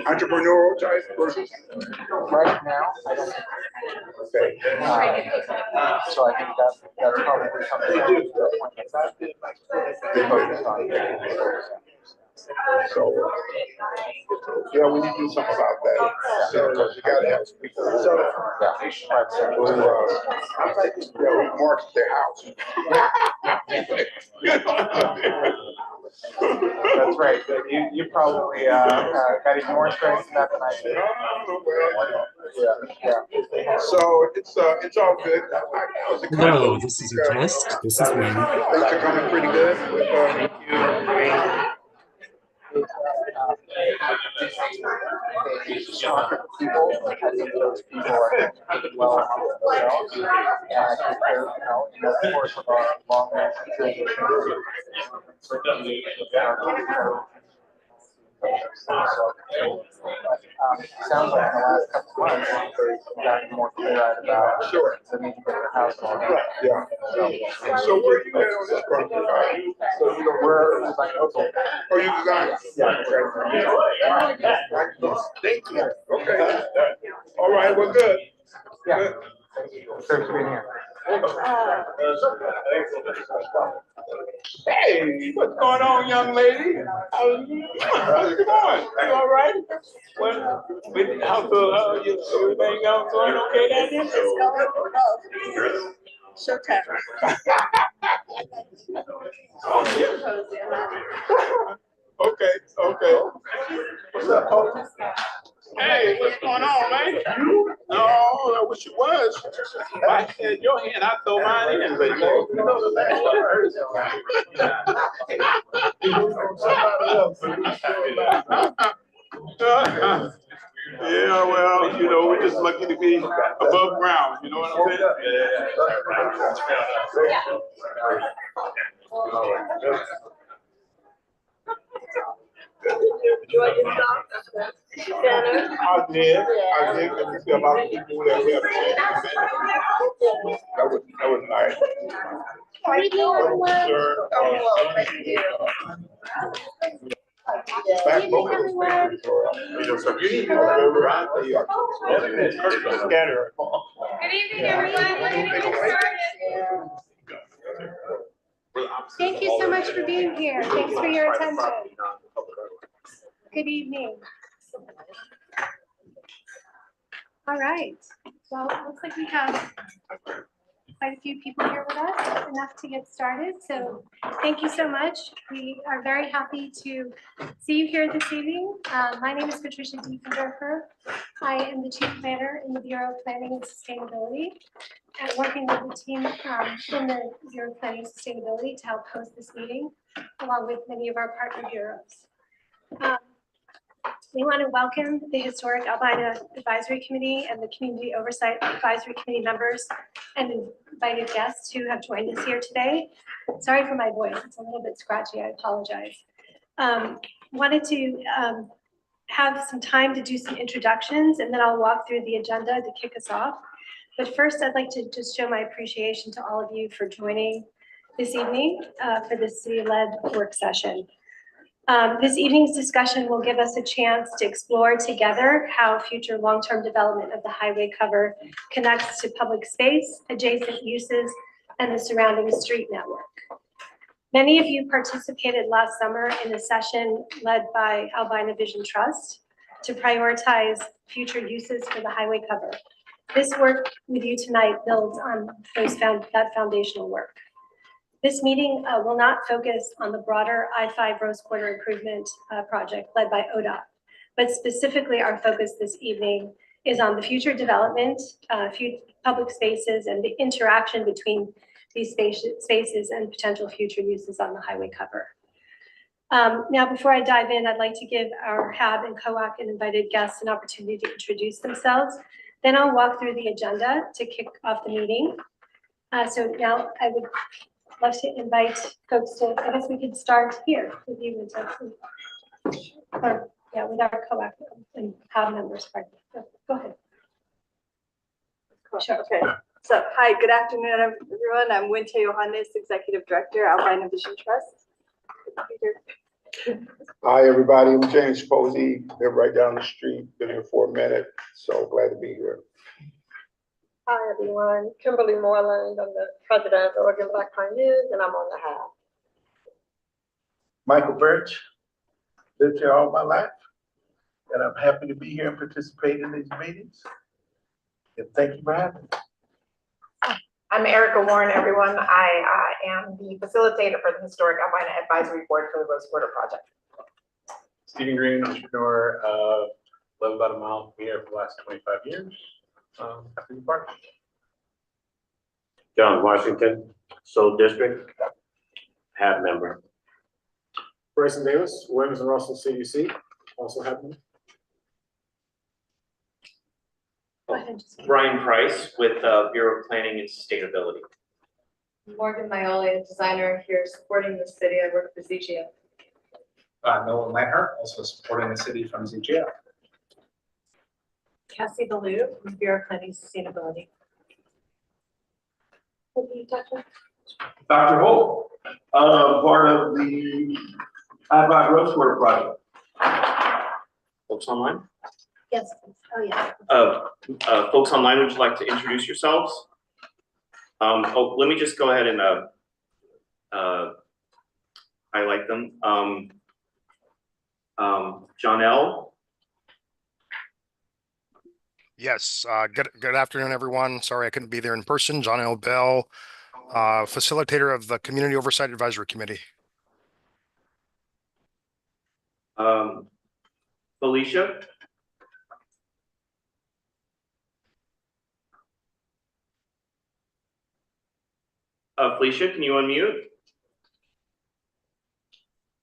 entrepreneurial type versus? Right now, I don't think Okay. so. I think that's probably something they focus on. So, yeah, we need to do something about that. Because you gotta have some people who market their house. That's right. You probably got even more experience in that than I do. Yeah. So it's all good. Hello, this is a test. This is Wayne. Things are coming pretty good with People, I think those people are doing well among themselves, and I think they're, in the course of our long transition, sounds like in the last couple of months, they've gotten more clear-eyed about the need to get their house on. Yeah. So where are you at on this project? We're designing. Oh, you design? Yeah. Thank you. Okay. All right. Well, good. Yeah. Good. Thanks for being here. Hey, what's going on, young lady? How's it going? You all right? Well, how's everything going okay down there? It's going well. Showtime. Okay. What's up, folks? Hey, what's going on, man? No, I wish it was. If I had your hand, I'd throw mine in, but yeah, well, we're just lucky to be above ground, you know what I'm saying? I did. Let me see about the people that we have seen. That was nice. Back both of those papers, so you need to remember out there. Scatter. Good evening, everyone. We're going to get started. Thank you so much for being here. Thanks for your attention. Good evening. All right. Well, it looks like we have quite a few people here with us, enough to get started. So thank you so much. We are very happy to see you here this evening. My name is Patricia Diefendorfer. I am the Chief Planner in the Bureau of Planning and Sustainability, and working with the team in the Bureau of Planning and Sustainability to help host this meeting, along with many of our partner bureaus. We want to welcome the Historic Albina Advisory Committee and the Community Oversight Advisory Committee members and invited guests who have joined us here today. Sorry for my voice, it's a little bit scratchy, I apologize. Wanted to have some time to do some introductions, and then I'll walk through the agenda to kick us off. But first, I'd like to just show my appreciation to all of you for joining this evening for this city-led work session. This evening's discussion will give us a chance to explore together how future long-term development of the highway cover connects to public space, adjacent uses, and the surrounding street network. Many of you participated last summer in a session led by Albina Vision Trust to prioritize future uses for the highway cover. This work with you tonight builds on that foundational work. This meeting will not focus on the broader I-5 Rose Quarter Improvement Project led by ODOT, but specifically our focus this evening is on the future development, public spaces, and the interaction between these spaces and potential future uses on the highway cover. Now, before I dive in, I'd like to give our HAB and COAC and invited guests an opportunity to introduce themselves. Then I'll walk through the agenda to kick off the meeting. So now I would love to invite folks to, I guess we could start here with you, or yeah, with our COAC and HAB members. Go ahead. Cool. Sure. Okay. So, hi, good afternoon, everyone. I'm Winter Johannes, Executive Director, Albina Vision Trust. Hi, everybody. I'm James Posey. Live right down the street. Been here for a minute. So glad to be here. Hi, everyone. Kimberly Moreland. I'm the president of Oregon Black Pine News, and I'm on the House. Michael Birch, lived here all my life, and I'm happy to be here and participate in these meetings. And thank you for having me. I'm Erica Warren, everyone. I am the facilitator for the Historic Albina Advisory Board for the Rose Quarter Project. Stephen Green, entrepreneur, live about a mile from here for the last 25 years. Happy to be part. John Washington, Soul District, HAB member. Bryson Davis, Williams and Russell CDC, also happening. Go ahead, just- Brian Price with Bureau of Planning and Sustainability. Morgan Maioli, designer here supporting the city. I work for ZGF. Nolan Lightheart, also supporting the city from ZGF. Cassie Ballou, from Bureau of Planning and Sustainability. What do you touch on? Dr. Holt, part of the I-5 Rose Quarter Project. Folks online? Yes, please. Oh, yeah. Folks online, would you like to introduce yourselves? Let me just go ahead and highlight them. John L. Yes, good afternoon, everyone. Sorry I couldn't be there in person. John L. Bell, facilitator of the Community Oversight Advisory Committee. Felicia. Felicia, can you unmute?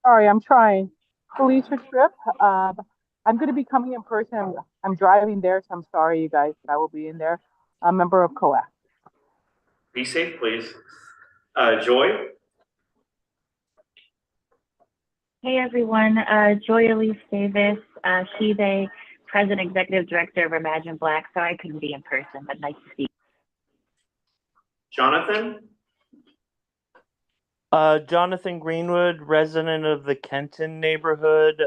Sorry, I'm trying. Felicia Tripp. I'm going to be coming in person. I'm driving there, so I'm sorry, you guys, but I will be in there. A member of COAC. Be safe, please. Joy. Hey everyone, Joy Elise Davis, she, they, President Executive Director of Imagine Black, so I couldn't be in person, but nice to see you. Jonathan. Jonathan Greenwood, resident of the Kenton neighborhood.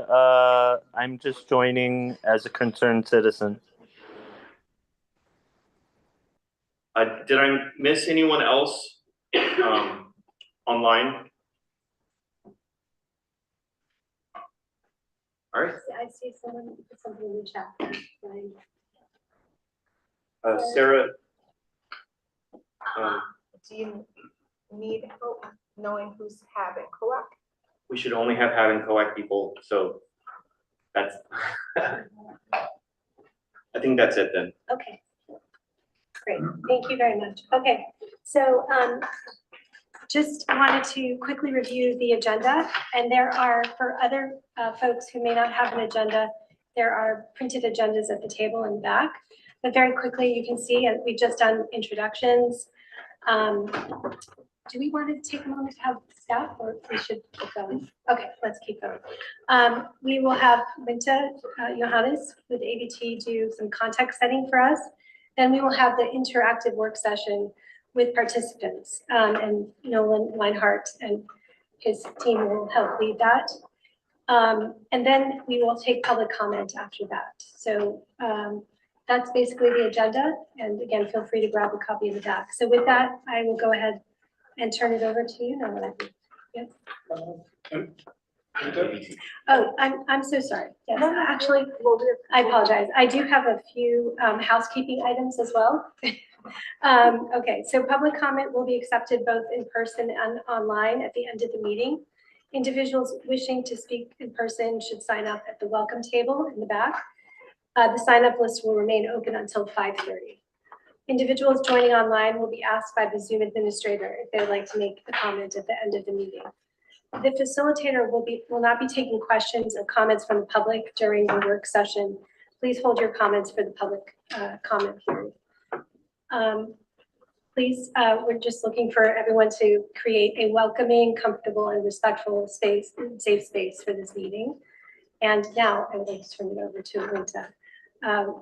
I'm just joining as a concerned citizen. Did I miss anyone else online? All right. I see someone put something in the chat. Sarah. Do you need help knowing who's having COAC? We should only have having COAC people, so that's, I think that's it then. Okay. Great, thank you very much. Okay, so just wanted to quickly review the agenda, and there are, for other folks who may not have an agenda, there are printed agendas at the table in the back. But very quickly, you can see we've just done introductions. Do we want to take a moment to have staff, or we should keep going? Okay, let's keep going. We will have Winta Johannes with ABT do some context setting for us. Then we will have the interactive work session with participants, and Nolan Leinhardt and his team will help lead that. And then we will take public comment after that. So that's basically the agenda. And again, feel free to grab a copy of the back. So with that, I will go ahead and turn it over to you, Nolan. Yes. Oh, I'm so sorry. Yes, actually, I apologize. I do have a few housekeeping items as well. Okay, so public comment will be accepted both in person and online at the end of the meeting. Individuals wishing to speak in person should sign up at the welcome table in the back. The sign-up list will remain open until 5:30. Individuals joining online will be asked by the Zoom administrator if they would like to make a comment at the end of the meeting. The facilitator will not be taking questions or comments from the public during the work session. Please hold your comments for the public comment period. Please, we're just looking for everyone to create a welcoming, comfortable, and respectful space, safe space for this meeting. And now I would like to turn it over to Rita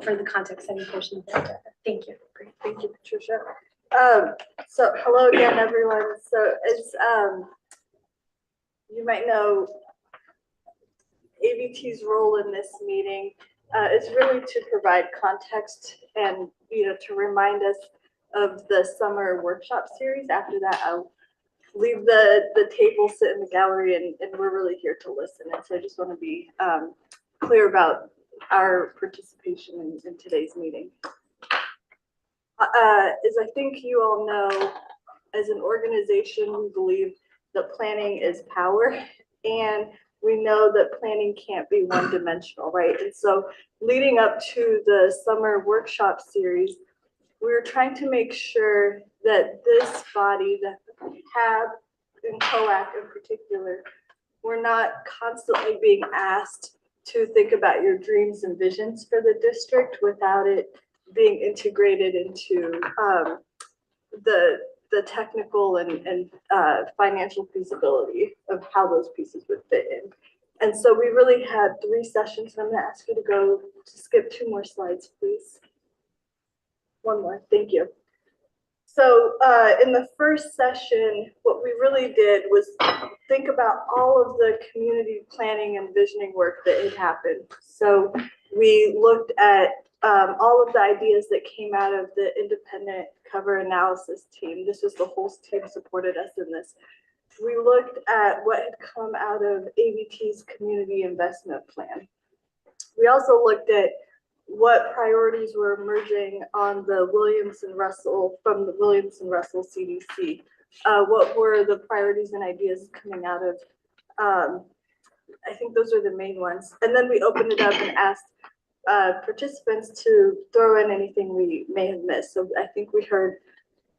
for the context setting portion of the agenda. Thank you. Great, thank you, Patricia. So hello again, everyone. So as you might know, AVT's role in this meeting is really to provide context and, to remind us of the summer workshop series. After that, I'll leave the table, sit in the gallery, and we're really here to listen. And so I just want to be clear about our participation in today's meeting. As I think you all know, as an organization, we believe that planning is power, and we know that planning can't be one-dimensional, right? And so leading up to the summer workshop series, we were trying to make sure that this body, that HAB and COAC in particular, we're not constantly being asked to think about your dreams and visions for the district without it being integrated into the technical and financial feasibility of how those pieces would fit in. And so we really had 3 sessions, and I'm going to ask you to skip 2 more slides, please. 1 more, thank you. So in the first session, what we really did was think about all of the community planning and visioning work that had happened. So we looked at all of the ideas that came out of the independent cover analysis team. This was the whole team supported us in this. We looked at what had come out of AVT's community investment plan. We also looked at what priorities were emerging on the Williams and Russell, from the Williams and Russell CDC. What were the priorities and ideas coming out of, I think those are the main ones. And then we opened it up and asked participants to throw in anything we may have missed. So I think we heard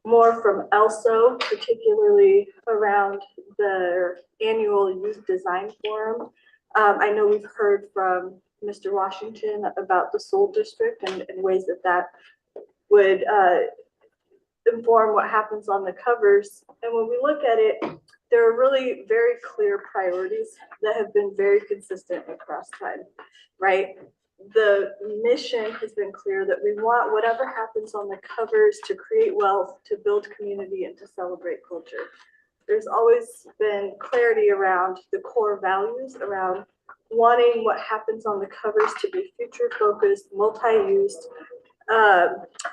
more from ELSO, particularly around their annual youth design forum. I know we've heard from Mr. Washington about the Soul District and ways that would inform what happens on the covers. And when we look at it, there are really very clear priorities that have been very consistent across time, right? The mission has been clear that we want whatever happens on the covers to create wealth, to build community, and to celebrate culture. There's always been clarity around the core values, around wanting what happens on the covers to be future focused, multi-used,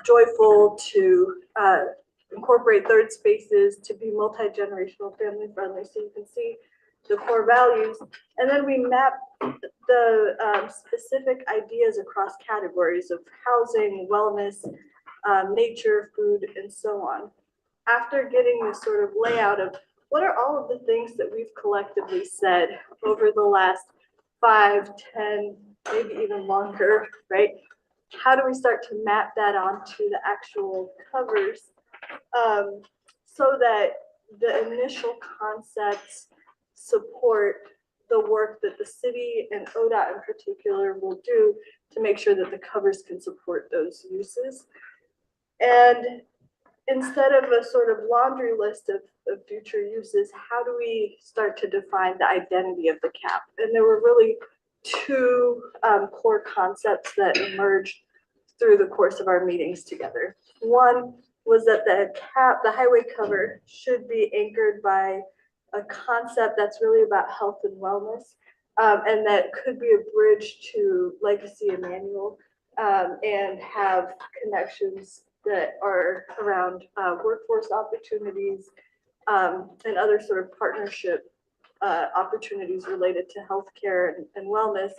joyful, to incorporate third spaces, to be multi-generational, family friendly. So you can see the core values. And then we map the specific ideas across categories of housing, wellness, nature, food, and so on. After getting this sort of layout of what are all of the things that we've collectively said over the last 5, 10, maybe even longer, right? How do we start to map that onto the actual covers so that the initial concepts support the work that the city and ODOT in particular will do to make sure that the covers can support those uses? And instead of a sort of laundry list of future uses, how do we start to define the identity of the CAP? And there were really 2 core concepts that emerged through the course of our meetings together. One was that the CAP, the highway cover, should be anchored by a concept that's really about health and wellness, and that could be a bridge to Legacy Emmanuel, and have connections that are around workforce opportunities and other sort of partnership opportunities related to healthcare and wellness.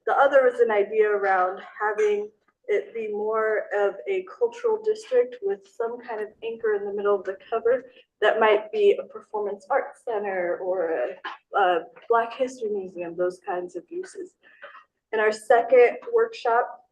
The other is an idea around having it be more of a cultural district with some kind of anchor in the middle of the cover that might be a performance arts center or a Black History Museum, those kinds of uses. In our second workshop,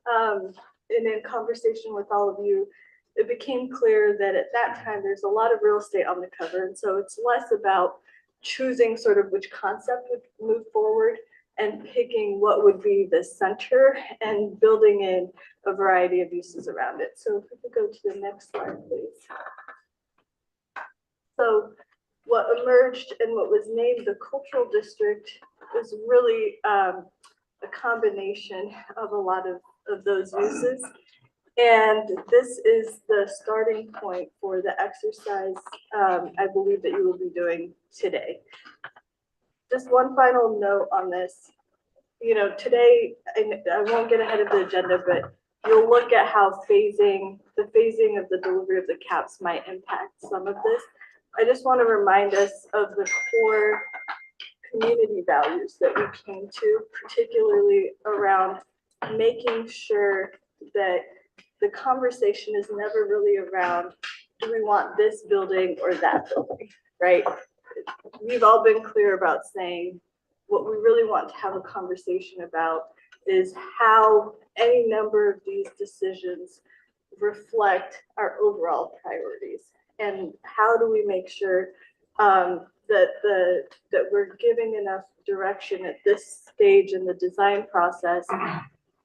and in conversation with all of you, it became clear that at that time there's a lot of real estate on the cover, and so it's less about choosing sort of which concept would move forward and picking what would be the center and building in a variety of uses around it. So if we could go to the next slide, please. So what emerged and what was named the cultural district is really a combination of a lot of those uses. And this is the starting point for the exercise I believe that you will be doing today. just one final note on this. You know, today, I won't get ahead of the agenda, but you'll look at how the phasing of the delivery of the caps might impact some of this. I just want to remind us of the core community values that we came to, particularly around making sure that the conversation is never really around, do we want this building or that building, right? We've all been clear about saying what we really want to have a conversation about is how any number of these decisions reflect our overall priorities, and how do we make sure that we're giving enough direction at this stage in the design process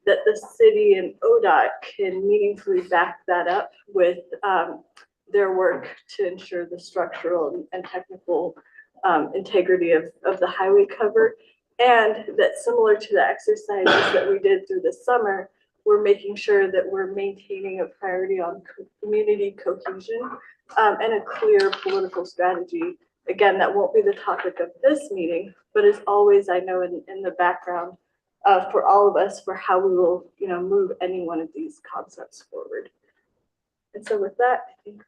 that the city and ODOT can meaningfully back that up with their work to ensure the structural and technical integrity of the highway cover. And that, similar to the exercises that we did through the summer, we're making sure that we're maintaining a priority on community cohesion and a clear political strategy. Again, that won't be the topic of this meeting, but is always, I know, in the background for all of us for how we will, move any one of these concepts forward. And so with that, I think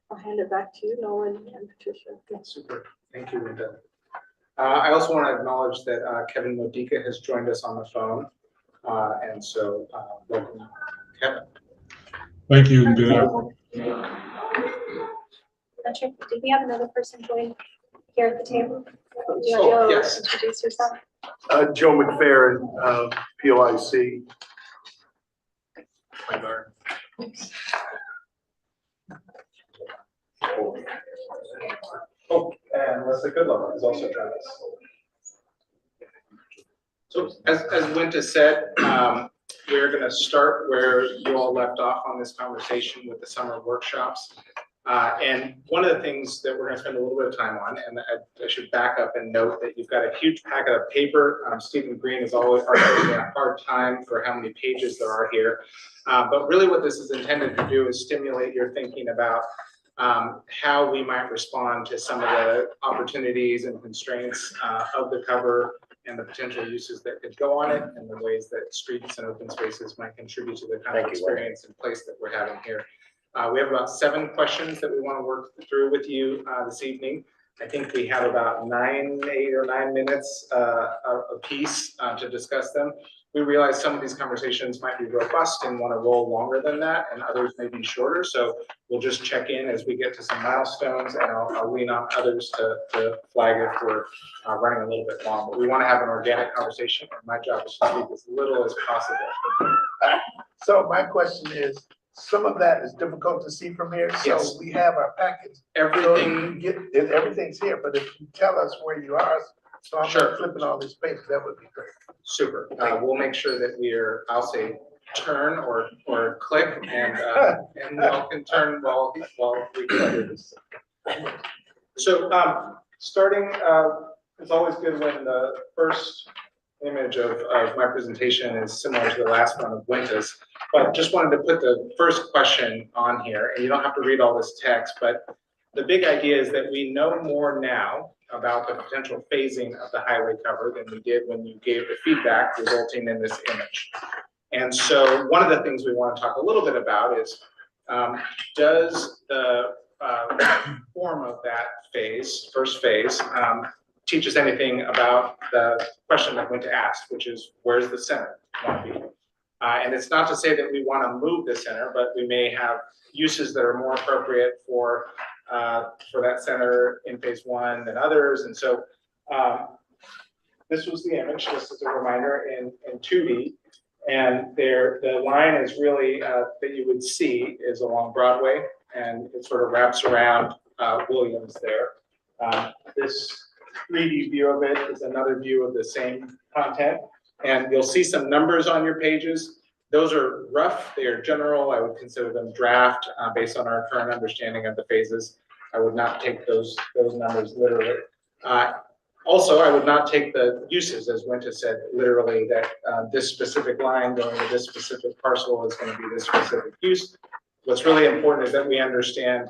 I'll hand it back to you, Nolan and Patricia. Super. Thank you, Linda. I also want to acknowledge that Kevin Modica has joined us on the phone. And so welcome, Kevin. Thank you. Good afternoon. Patrick, did we have another person join here at the table? Do you Oh, want to yes. introduce yourself? Joe McFerrin, POIC. My guard. Oh, and Leslie Goodlow is also joining us. So as Winter said, we're going to start where you all left off on this conversation with the summer workshops. And one of the things that we're going to spend a little bit of time on, and I should back up and note that you've got a huge packet of paper. Stephen Green is always having a hard time for how many pages there are here. But really what this is intended to do is stimulate your thinking about how we might respond to some of the opportunities and constraints of the cover and the potential uses that could go on it, and the ways that streets and open spaces might contribute to the kind of experience and place that we're having here. We have about 7 questions that we want to work through with you this evening. I think we have about 8 or 9 minutes a piece to discuss them. We realize some of these conversations might be robust and want to roll longer than that, and others may be shorter. So we'll just check in as we get to some milestones, and I'll lean on others to flag if we're running a little bit long. But we want to have an organic conversation, and my job is to speak as little as possible. So my question is, some of that is difficult to see from here. Yes. So we have our package. Everything. So everything's here, but if you tell us where you are, so I'm Sure. not flipping all this paper, that would be great. Super. We'll make sure that we're, I'll say, turn or click, and y'all can turn while we cover this. So starting, it's always good when the first image of my presentation is similar to the last one of Winter's, but just wanted to put the first question on here, and you don't have to read all this text, but the big idea is that we know more now about the potential phasing of the highway cover than we did when you gave the feedback resulting in this image. And so one of the things we want to talk a little bit about is, does the form of that phase, first phase, teach us anything about the question that went to ask, which is, where's the center want to be? And it's not to say that we want to move the center, but we may have uses that are more appropriate for that center in phase 1 than others. And so this was the image, just as a reminder, in 2D. And there, the line is really, that you would see is along Broadway, and it sort of wraps around Williams there. This 3D view of it is another view of the same content. And you'll see some numbers on your pages. Those are rough, they are general. I would consider them draft based on our current understanding of the phases. I would not take those numbers literally. Also, I would not take the uses, as Winter said, literally, that this specific line going to this specific parcel is going to be this specific use. What's really important is that we understand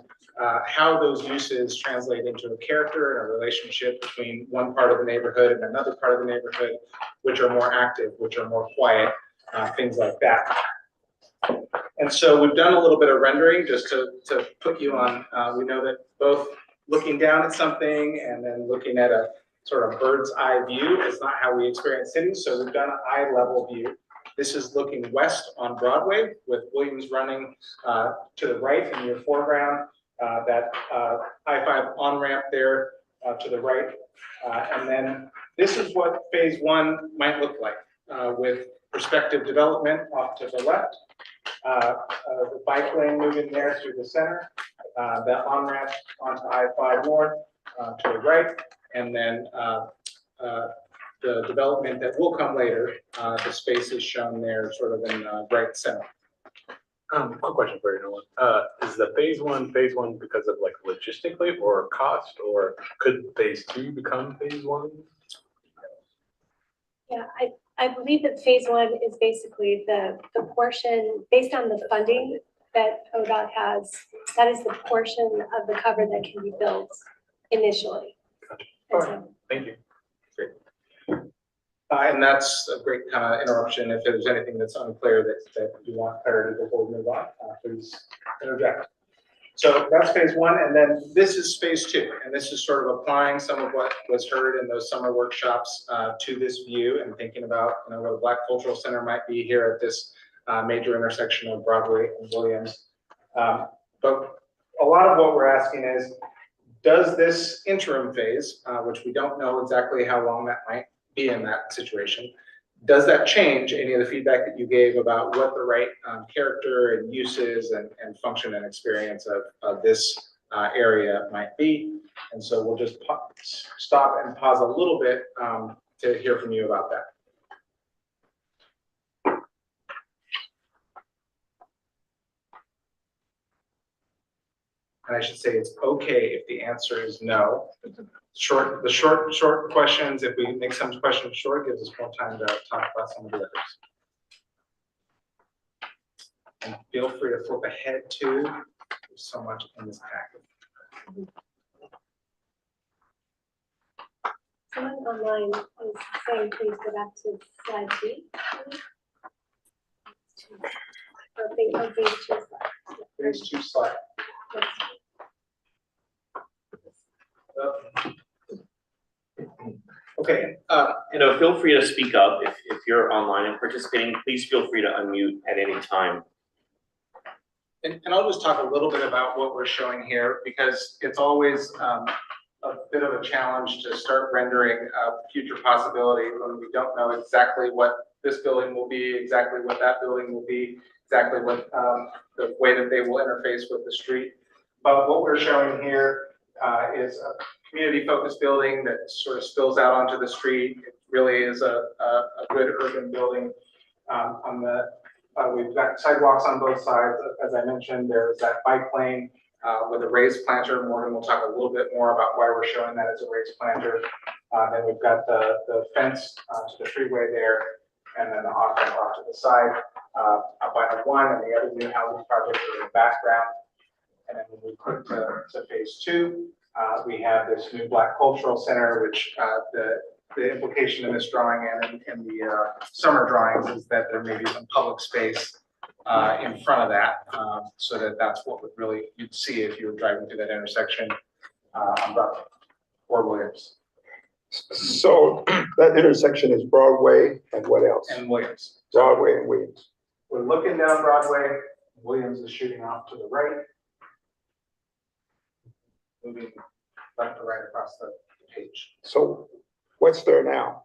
how those uses translate into a character and a relationship between one part of the neighborhood and another part of the neighborhood, which are more active, which are more quiet, things like that. And so we've done a little bit of rendering just to put you on, we know that both looking down at something and then looking at a sort of bird's eye view is not how we experience cities. So we've done an eye level view. This is looking west on Broadway with Williams running to the right in your foreground, that I-5 on-ramp there to the right. And then this is what phase one might look like with perspective development off to the left. The bike lane moving there through the center, the on-ramp onto I-5 north to the right, and then the development that will come later, the space is shown there sort of in right center. Quick question for you, Nolan. Is the phase one because of like logistically or cost, or could phase two become phase one? Yeah, I believe that phase one is basically the portion, based on the funding that ODOT has, that is the portion of the cover that can be built initially. All right. Thank you. Great. And that's a great kind of interruption. If there's anything that's unclear that you want clarity before we move on, please interject. So that's phase one, and then this is phase two, and this is sort of applying some of what was heard in those summer workshops to this view and thinking about where the Black Cultural Center might be here at this major intersection of Broadway and Williams. But a lot of what we're asking is, does this interim phase, which we don't know exactly how long that might be in that situation, does that change any of the feedback that you gave about what the right character and uses and function and experience of this area might be? And so we'll just stop and pause a little bit to hear from you about that. And I should say it's okay if the answer is no. The short questions, if we make some questions short, gives us more time to talk about some of the others. And feel free to flip ahead too. There's so much in this packet. Someone online is saying, please go back to slide 2. Phase two slide. Okay. Feel free to speak up if you're online and participating. Please feel free to unmute at any time. And I'll just talk a little bit about what we're showing here, because it's always a bit of a challenge to start rendering a future possibility when we don't know exactly what this building will be, exactly what that building will be, exactly what the way that they will interface with the street. But what we're showing here is a community-focused building that sort of spills out onto the street. It really is a good urban building. We've got sidewalks on both sides. As I mentioned, there's that bike lane with a raised planter. Morgan will talk a little bit more about why we're showing that as a raised planter. Then we've got the fence to the freeway there, and then the off-ramp off to the side. Albina 1 and the other new housing projects are in the background. And then when we put to phase 2, we have this new Black Cultural Center, which the implication in this drawing and in the summer drawings is that there may be some public space in front of that, so that's what would really you'd see if you were driving through that intersection on Broadway or Williams. So that intersection is Broadway and what else? And Williams. Broadway and Williams. We're looking down Broadway. Williams is shooting off to the right. Moving left to right across the page. So what's there now?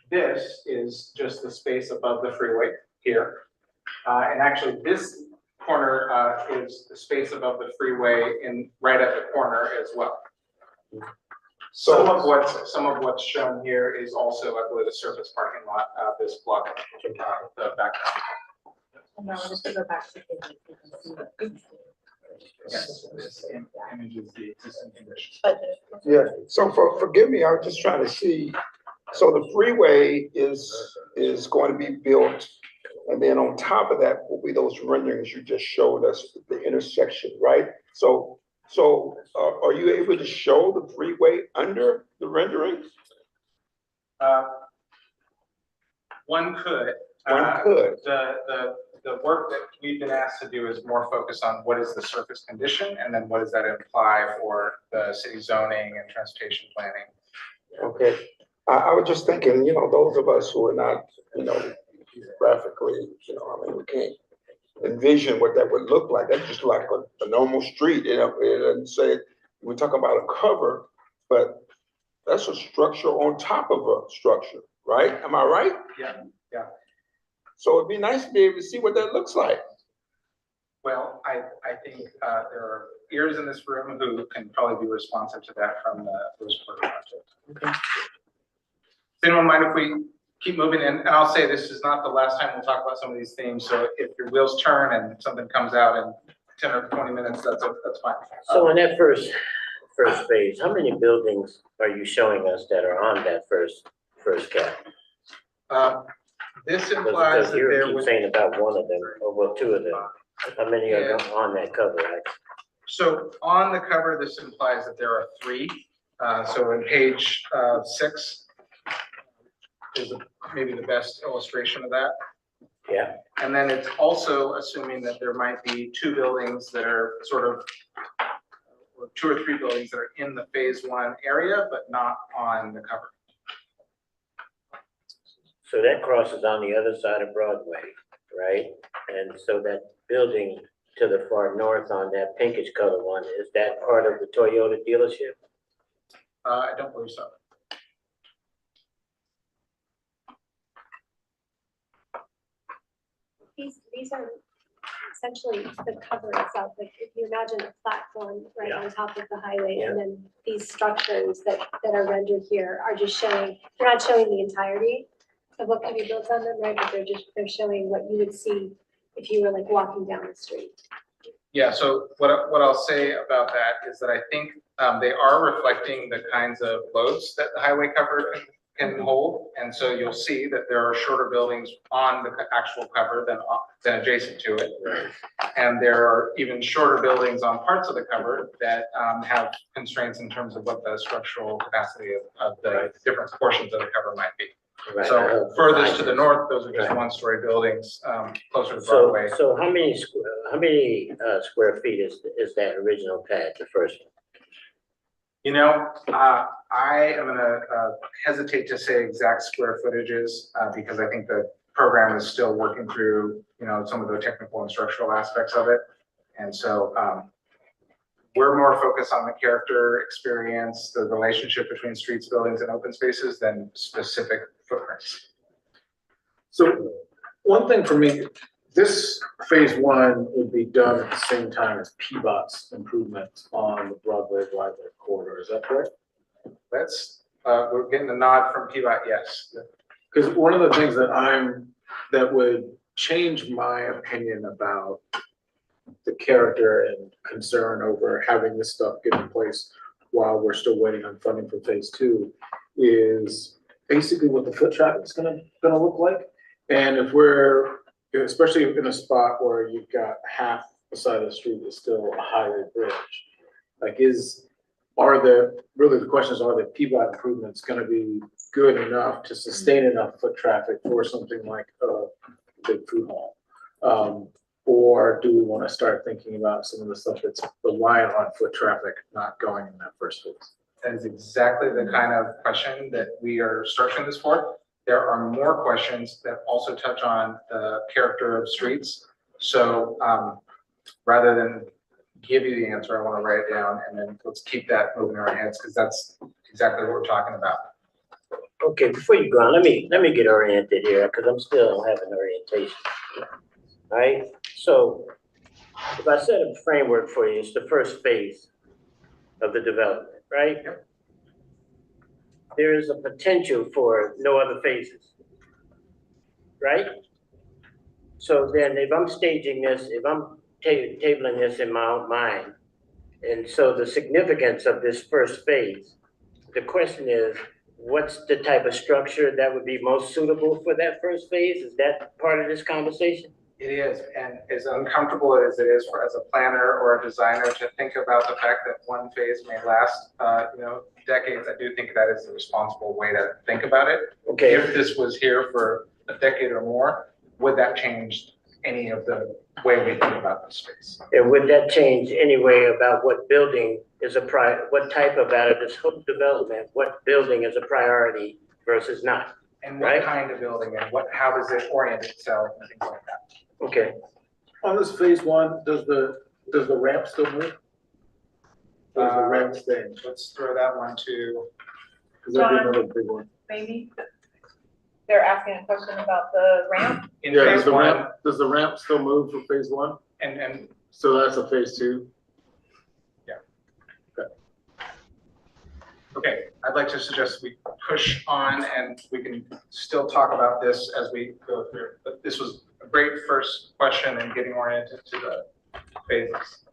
This is just the space above the freeway here. And actually this corner is the space above the freeway in right at the corner as well. So some of what's shown here is also, I believe, the surface parking lot, this block, the background. No, just to go back to Yes, this image is the existing condition. yeah, so forgive me, I was just trying to see. So the freeway is going to be built And then on top of that will be those renderings you just showed us, the intersection, right? So are you able to show the freeway under the renderings? One could. One could. The work that we've been asked to do is more focused on what is the surface condition and then what does that imply for the city zoning and transportation planning. Okay, I was just thinking, those of us who are not, graphically, I mean, we can't envision what that would look like. That's just like a normal street, it doesn't say, we talk about a cover, but that's a structure on top of a structure, right? Am I right? Yeah. So it'd be nice to be able to see what that looks like. Well, I think there are ears in this room who can probably be responsive to that from the first quarter project. Okay. Does anyone mind if we keep moving in? And I'll say this is not the last time we'll talk about some of these themes. So if your wheels turn and something comes out in 10 or 20 minutes, that's fine. So in that first phase, how many buildings are you showing us that are on that first cap? This implies that there keep would. saying about one of them, or well, two of them. How many are on that cover? Right? So on the cover, this implies that there are 3. So in page 6 is maybe the best illustration of that. Yeah. And then it's also assuming that there might be 2 buildings that are sort of, or 2 or 3 buildings that are in the phase 1 area, but not on the cover. So that crosses on the other side of Broadway, right? And so that building to the far north on that pinkish color one, is that part of the Toyota dealership? I don't believe so. These are essentially the cover itself. Like if you imagine a platform right on top of the highway, and then these structures that are rendered here are just showing, they're not showing the entirety of what could be built on them, right? But they're showing what you would see if you were like walking down the street. Yeah, so what I'll say about that is that I think they are reflecting the kinds of loads that the highway cover can hold. And so you'll see that there are shorter buildings on the actual cover than adjacent to it. And there are even shorter buildings on parts of the cover that have constraints in terms of what the structural capacity of the different portions of the cover might be. Right. So furthest to the north, those are just 1-story buildings closer to Broadway. So how many square feet is that original pad, the first one? I am gonna hesitate to say exact square footages because I think the program is still working through, some of the technical and structural aspects of it. And so we're more focused on the character experience, the relationship between streets, buildings, and open spaces than specific footprints. So one thing for me, this phase 1 would be done at the same time as PBOT's improvements on the Broadway Library corridor. Is that correct? That's we're getting a nod from PBOT, yes. Because one of the things that would change my opinion about the character and concern over having this stuff get in place while we're still waiting on funding for phase 2 is basically what the foot traffic is gonna look like. And if we're, especially in a spot where you've got half the side of the street is still a highway bridge, like the question is, are the PBOT improvements gonna be good enough to sustain enough foot traffic for something like a big food hall? Or do we want to start thinking about some of the stuff that's reliant on foot traffic not going in that first phase? That is exactly the kind of question that we are structuring this for. There are more questions that also touch on the character of streets. So rather than give you the answer, I want to write it down and then let's keep that moving in our heads because that's exactly what we're talking about. Okay, before you go on, let me get oriented here because I'm still having orientation. All right, so if I set a framework for you, it's the first phase of the development, right? Yep. There is a potential for no other phases, right? So then if I'm staging this, if I'm tabling this in my own mind, and so the significance of this first phase, the question is, what's the type of structure that would be most suitable for that first phase? Is that part of this conversation? It is, and as uncomfortable as it is for as a planner or a designer to think about the fact that one phase may last, decades, I do think that is the responsible way to think about it. Okay. If this was here for a decade or more, would that change any of the way we think about the space? And would that change anyway about what building is what type of out of this whole development, what building is a priority versus not? And what right? kind of building and how does it orient itself and things like that? Okay. On this phase one, does the ramp still move? Or does the ramp stay? Let's throw that one to. Because that'd be another big one. Maybe they're asking a question about the ramp. In Yeah, phase one. does the ramp still move for phase one? And So that's a phase two? Yeah. Okay. Okay, I'd like to suggest we push on and we can still talk about this as we go through. But this was a great first question and getting oriented to the phases.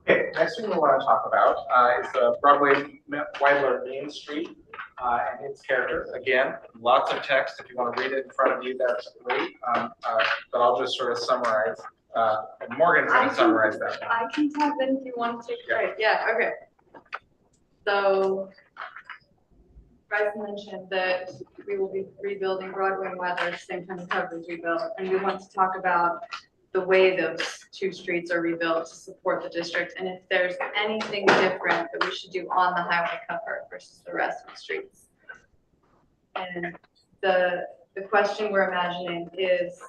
Okay, next thing we want to talk about is the Broadway Weidler Main Street and its character. Again, lots of text. If you want to read it in front of you, that's great. But I'll just sort of summarize. Morgan's going to summarize that one. I can tap in if you want to take a break. Yeah, okay. So Bryce mentioned that we will be rebuilding Broadway and Weather at the same time the cover is rebuilt. And we want to talk about the way those two streets are rebuilt to support the district. And if there's anything different that we should do on the highway cover versus the rest of the streets. And the question we're imagining is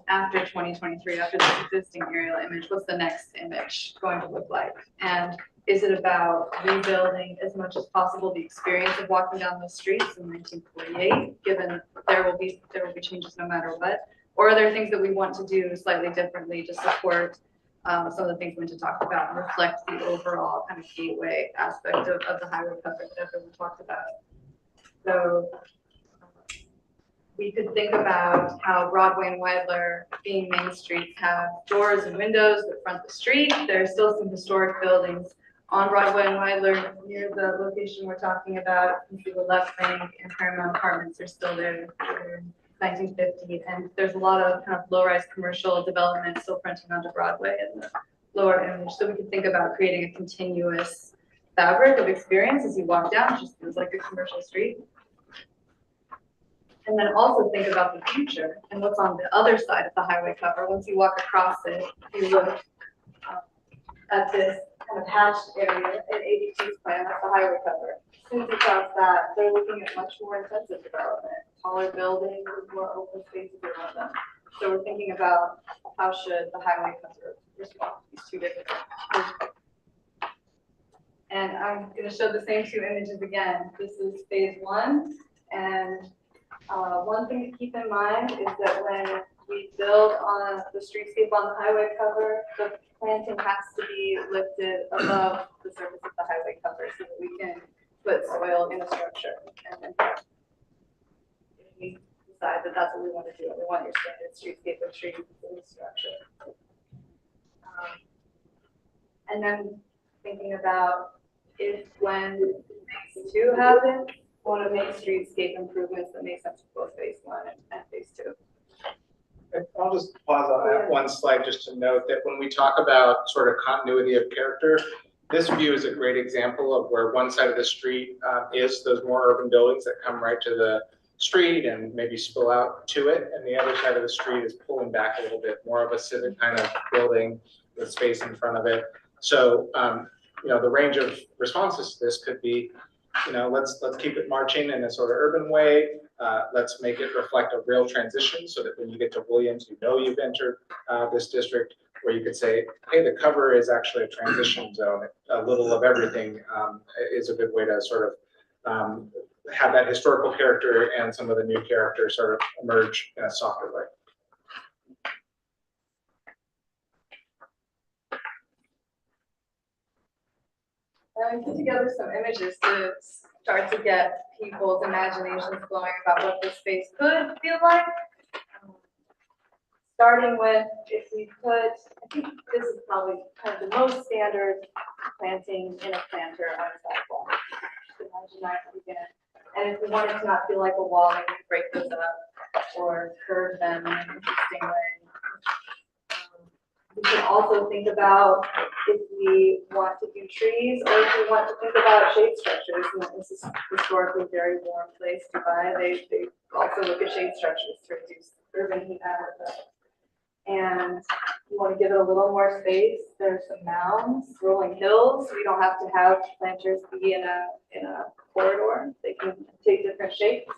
after 2023, after this existing aerial image, what's the next image going to look like? And is it about rebuilding as much as possible the experience of walking down those streets in 1948, given there will be changes no matter what? Or are there things that we want to do slightly differently to support some of the things we just talked about and reflect the overall kind of gateway aspect of the highway coverage that everyone talked about? So we could think about how Broadway and Weidler, being main streets, have doors and windows that front the street. There are still some historic buildings on Broadway and Weidler near the location we're talking about. You can see the left bank and Paramount Apartments are still there. 1950, and there's a lot of kind of low-rise commercial development still fronting onto Broadway in the lower image. So we could think about creating a continuous fabric of experience as you walk down. It just feels like a commercial street. And then also think about the future and what's on the other side of the highway cover. Once you walk across it, you look at this kind of hatched area in 82's plan, that's the highway cover. As soon as you cross that, they're looking at much more intensive development, taller buildings with more open spaces around them. So we're thinking about how should the highway cover respond to these two different things. And I'm going to show the same two images again. This is phase one, and one thing to keep in mind is that when we build on the streetscape on the highway cover, the planting has to be lifted above the surface of the highway cover so that we can put soil in a structure. And then we decide that that's what we want to do. We want your standard streetscape of trees in the structure. And then thinking about when phase two happens, want to make streetscape improvements that make sense for both phase one and phase two. I'll just pause on that one slide just to note that when we talk about sort of continuity of character, this view is a great example of where one side of the street is those more urban buildings that come right to the street and maybe spill out to it, and the other side of the street is pulling back a little bit, more of a civic kind of building with space in front of it. So the range of responses to this could be, let's keep it marching in a sort of urban way. Let's make it reflect a real transition so that when you get to Williams, you've entered this district, where you could say, hey, the cover is actually a transition zone. A little of everything is a good way to sort of have that historical character and some of the new characters sort of emerge in a softer way. And I put together some images to start to get people's imaginations flowing about what this space could feel like. starting with, if we put, I think this is probably kind of the most standard planting in a planter on a sidewalk. Imagine that again. And if we want it to not feel like a wall, we can break those up or curve them in an interesting way. We can also think about if we want to do trees or if we want to think about shade structures. You know, this is historically a very warm place to buy. They also look at shade structures to reduce urban heat out. And you want to give it a little more space. There's some mounds, rolling hills. We don't have to have planters be in a corridor. They can take different shapes.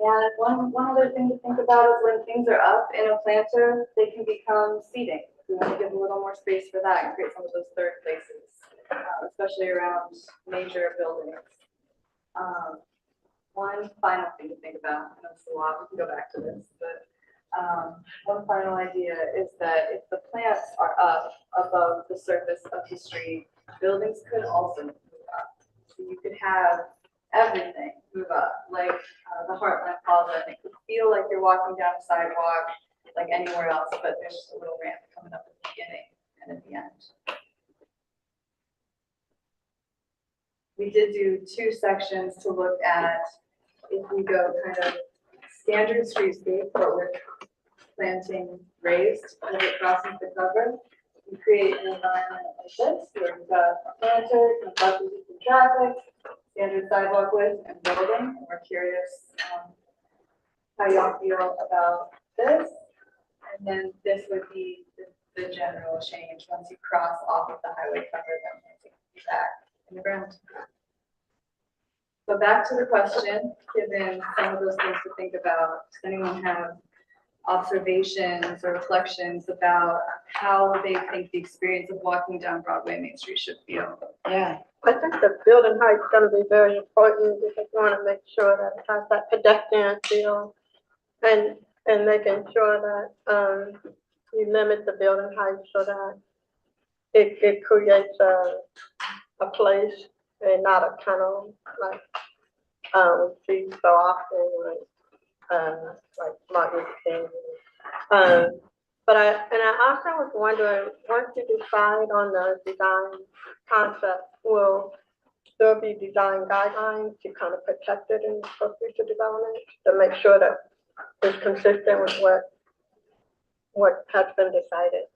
And one other thing to think about is when things are up in a planter, they can become seating. We want to give a little more space for that and create some of those third places, especially around major buildings. One final thing to think about, I know it's a lot, we can go back to this, but one final idea is that if the plants are up above the surface of the street, buildings could also move up. So you could have everything move up, like the Heartland Plaza, and it could feel like you're walking down a sidewalk like anywhere else, but there's just a little ramp coming up at the beginning and at the end. We did do 2 sections to look at if we go kind of standard streetscape, but with planting raised as it crosses the cover. We create an environment like this, where we've got a planter, some buses and traffic, standard sidewalk width and building, and we're curious how y'all feel about this. And then this would be the general change. Once you cross off of the highway cover, then planting will be back in the ground. So back to the question, given some of those things to think about, does anyone have observations or reflections about how they think the experience of walking down Broadway Main Street should feel? Yeah. I think the building height is going to be very important because we want to make sure that it has that pedestrian feel and making sure that you limit the building height so that it creates a place and not a tunnel like we see so often like Martin Luther King. But I also was wondering, once you decide on the design concept, will there be design guidelines to kind of protect it in for future development to make sure that it's consistent with what has been decided?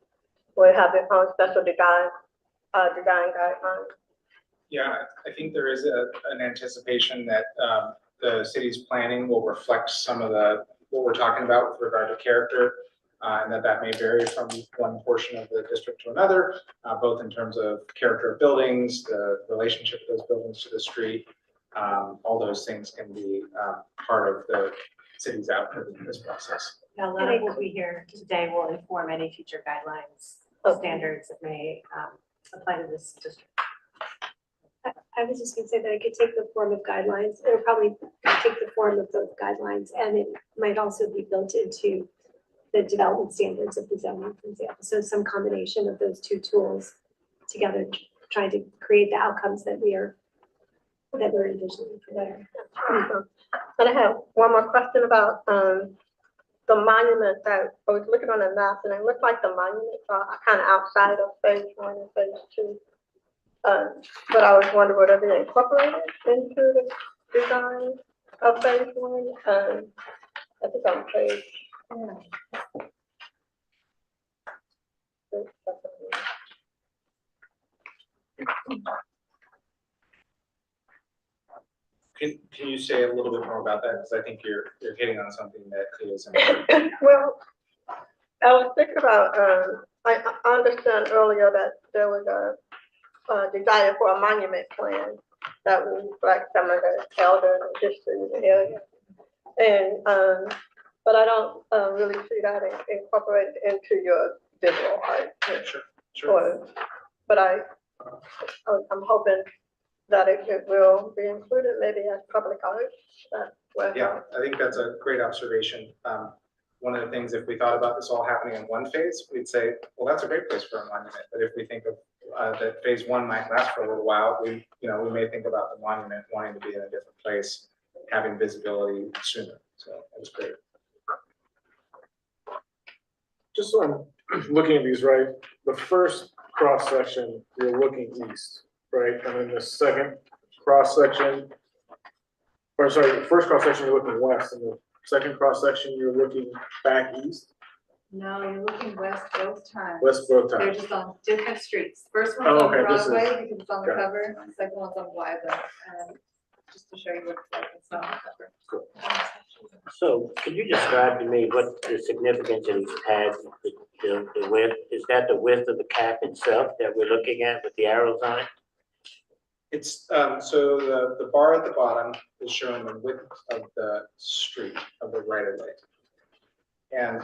Will have its own special design guidelines? Yeah, I think there is an anticipation that the city's planning will reflect some of what we're talking about with regard to character, and that may vary from one portion of the district to another, both in terms of character of buildings, the relationship of those buildings to the street. All those things can be part of the city's output in this process. A lot of what we hear today will inform any future guidelines, standards that may apply to this district. I was just gonna say that it could take the form of guidelines. It'll probably take the form of those guidelines, and it might also be built into the development standards of the zoning, for example. So some combination of those 2 tools together, trying to create the outcomes that we're envisioning for there. And I have one more question about the monument that I was looking on the map, and it looked like the monuments are kind of outside of phase 1 and phase 2. But I was wondering whether they incorporated into the design of phase 1. I think on page. Can you say a little bit more about that? Because I think you're hitting on something that is important. Well, I was thinking about, I understand earlier that there was a desire for a monument plan that would reflect some of the elder history in the area. And, but I don't really see that incorporated into your visual art. Sure. But I'm hoping that it will be included maybe as public art. Yeah, I think that's a great observation. One of the things, if we thought about this all happening in one phase, we'd say, well, that's a great place for a monument. But if we think of that phase 1 might last for a little while, we may think about the monument wanting to be in a different place, having visibility sooner. So that was great. just so I'm looking at these right, the first cross section, you're looking east, right? And then the second cross section, or sorry, the first cross section, you're looking west, and the second cross section, you're looking back east, No, you're looking west both times. west both They're times. just on different streets. First Oh, one's on okay, this is- Broadway because it's on the got it. cover, the second one's on Wyler, just to show you what it's like, it's not on the cover. So could you describe to me what the significance of these pads, the width, is that the width of the cap itself that we're looking at with the arrows on it? It's, so the bar at the bottom is showing the width of the street, of the right of way. And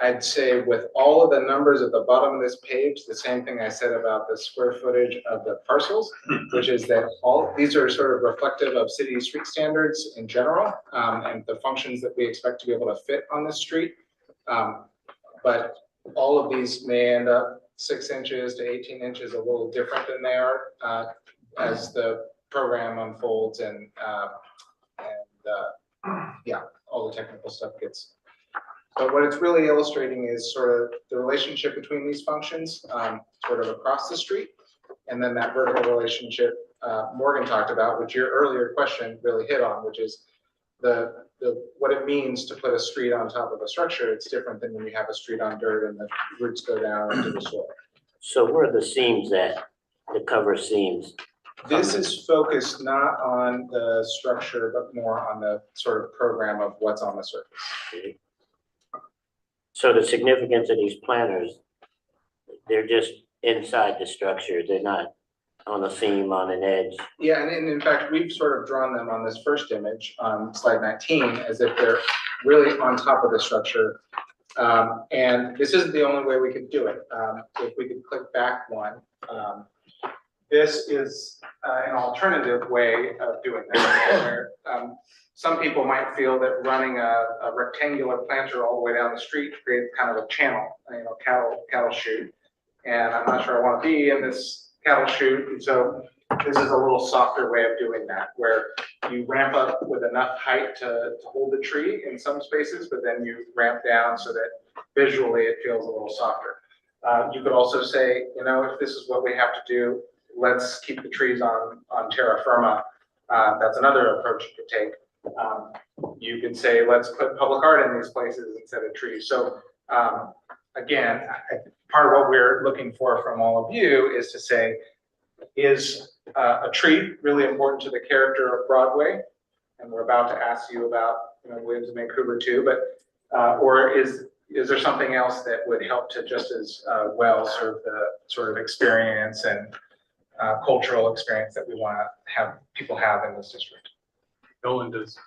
I'd say with all of the numbers at the bottom of this page, the same thing I said about the square footage of the parcels, which is that all, these are sort of reflective of city street standards in general, and the functions that we expect to be able to fit on this street. But all of these may end up 6 inches to 18 inches, a little different than they are as the program unfolds and yeah, all the technical stuff gets. But what it's really illustrating is sort of the relationship between these functions, sort of across the street, and then that vertical relationship Morgan talked about, which your earlier question really hit on, which is the what it means to put a street on top of a structure. It's different than when you have a street on dirt and the roots go down into the soil. So where are the seams at, the cover seams? This is focused not on the structure, but more on the sort of program of what's on the surface. So the significance of these planters, they're just inside the structure, they're not on a seam, on an edge. Yeah, and in fact, we've sort of drawn them on this first image on slide 19 as if they're really on top of the structure. And this isn't the only way we could do it. If we could click back one, this is an alternative way of doing that. Where, some people might feel that running a rectangular planter all the way down the street creates kind of a channel, cattle chute. And I'm not sure I want to be in this cattle chute. And so this is a little softer way of doing that, where you ramp up with enough height to hold the tree in some spaces, but then you ramp down so that visually it feels a little softer. You could also say, you know, if this is what we have to do, let's keep the trees on terra firma. That's another approach you could take. You can say, let's put public art in these places instead of trees. So again, part of what we're looking for from all of you is to say, is a tree really important to the character of Broadway? And we're about to ask you about, you know, Williams and Vancouver too, but or is there something else that would help to just as well serve the sort of experience and cultural experience that we want to have people have in this district? Nolan, does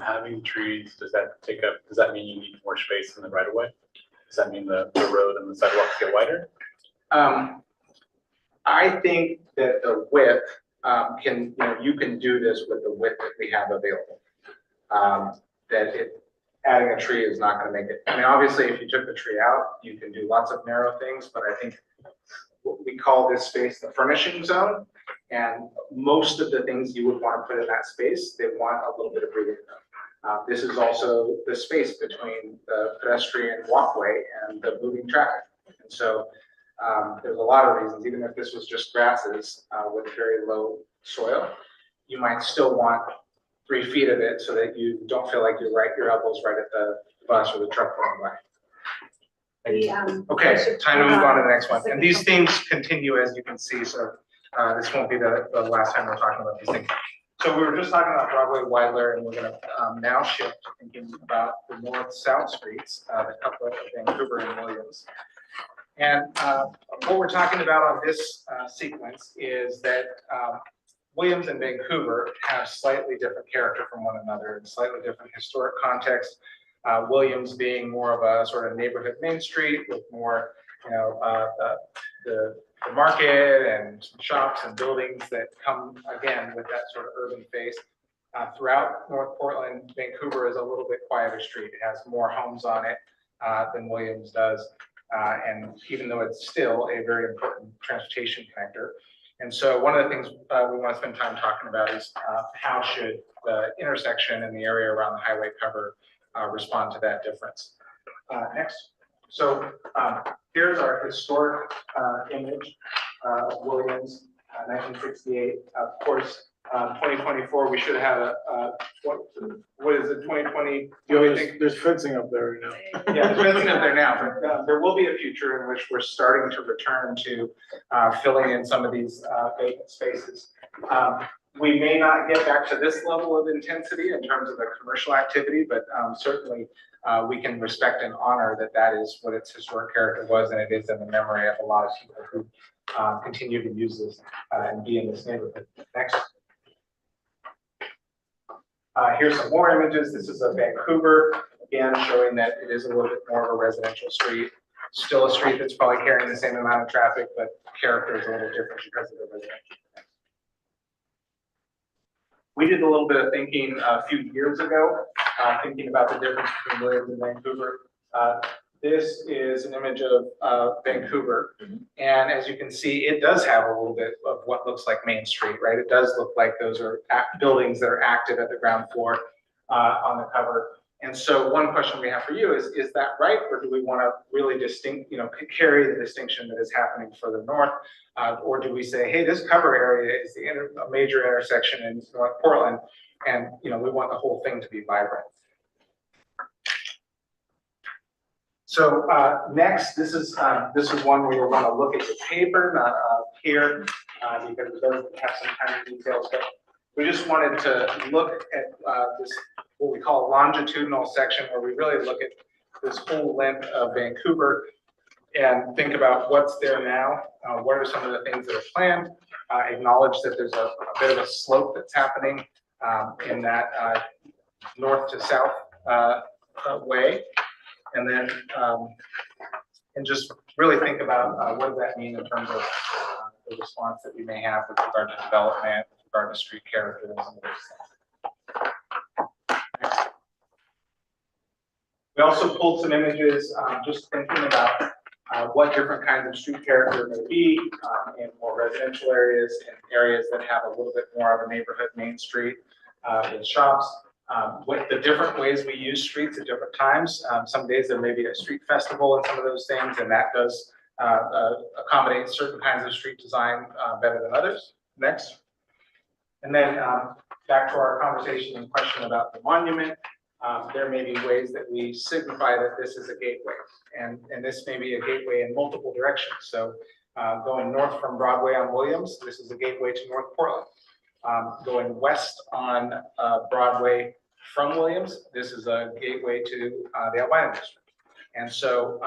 having trees, does that mean you need more space in the right of way? Does that mean the road and the sidewalks get wider? I think that the width you can do this with the width that we have available. Adding a tree is not going to make it. I mean, obviously, if you took the tree out, you can do lots of narrow things, but I think what we call this space the furnishing zone, and most of the things you would want to put in that space, they want a little bit of breathing room. This is also the space between the pedestrian walkway and the moving traffic. And so there's a lot of reasons, even if this was just grasses with very low soil, you might still want 3 feet of it so that you don't feel like your elbow's right at the bus or the truck going by. Okay, time to move on to the next one. And these themes continue, as you can see, so this won't be the last time we're talking about these things. So we were just talking about Broadway, Wyler, and we're going to now shift to thinking about the north-south streets, the couplet of Vancouver and Williams. And what we're talking about on this sequence is that Williams and Vancouver have slightly different character from one another, and slightly different historic context. Williams being more of a sort of neighborhood main street with more, you know, the market and shops and buildings that come again with that sort of urban face. Throughout North Portland, Vancouver is a little bit quieter street. It has more homes on it than Williams does. And even though it's still a very important transportation connector. And so one of the things we want to spend time talking about is how should the intersection and the area around the highway cover respond to that difference. Next. So here's our historic image of Williams, 1968. Of course, 2024, we should have what is it, 2020? There's fencing up there right now. Yeah, there's fencing up there now, but there will be a future in which we're starting to return to filling in some of these vacant spaces. We may not get back to this level of intensity in terms of the commercial activity, but certainly we can respect and honor that that is what its historic character was, and it is in the memory of a lot of people who continue to use this and be in this neighborhood. Next. Here's some more images. This is of Vancouver, again, showing that it is a little bit more of a residential street. Still a street that's probably carrying the same amount of traffic, but character is a little different because of the residential. We did a little bit of thinking a few years ago, thinking about the difference between Williams and Vancouver. This is an image of Vancouver. And as you can see, it does have a little bit of what looks like Main Street, right? It does look like those are buildings that are active at the ground floor on the cover. And so one question we have for you is that right? Or do we want to really carry the distinction that is happening further north? Or do we say, hey, this cover area is a major intersection in North Portland, and we want the whole thing to be vibrant. So next, this is one where you'll want to look at the paper, not here, because it doesn't have some tiny details. But we just wanted to look at this, what we call longitudinal section, where we really look at this whole length of Vancouver and think about what's there now, what are some of the things that are planned, acknowledge that there's a bit of a slope that's happening in that north to south way. And then, and just really think about what does that mean in terms of the response that we may have with regard to development, with regard to street character, and some of those things. We also pulled some images, just thinking about what different kinds of street character may be in more residential areas and areas that have a little bit more of a neighborhood main street with shops. With the different ways we use streets at different times. Some days there may be a street festival and some of those things, and that does accommodate certain kinds of street design better than others. Next. And then back to our conversation and question about the monument, there may be ways that we signify that this is a gateway, and this may be a gateway in multiple directions. So going north from Broadway on Williams, this is a gateway to North Portland. Going west on Broadway from Williams, this is a gateway to the Albina district. And so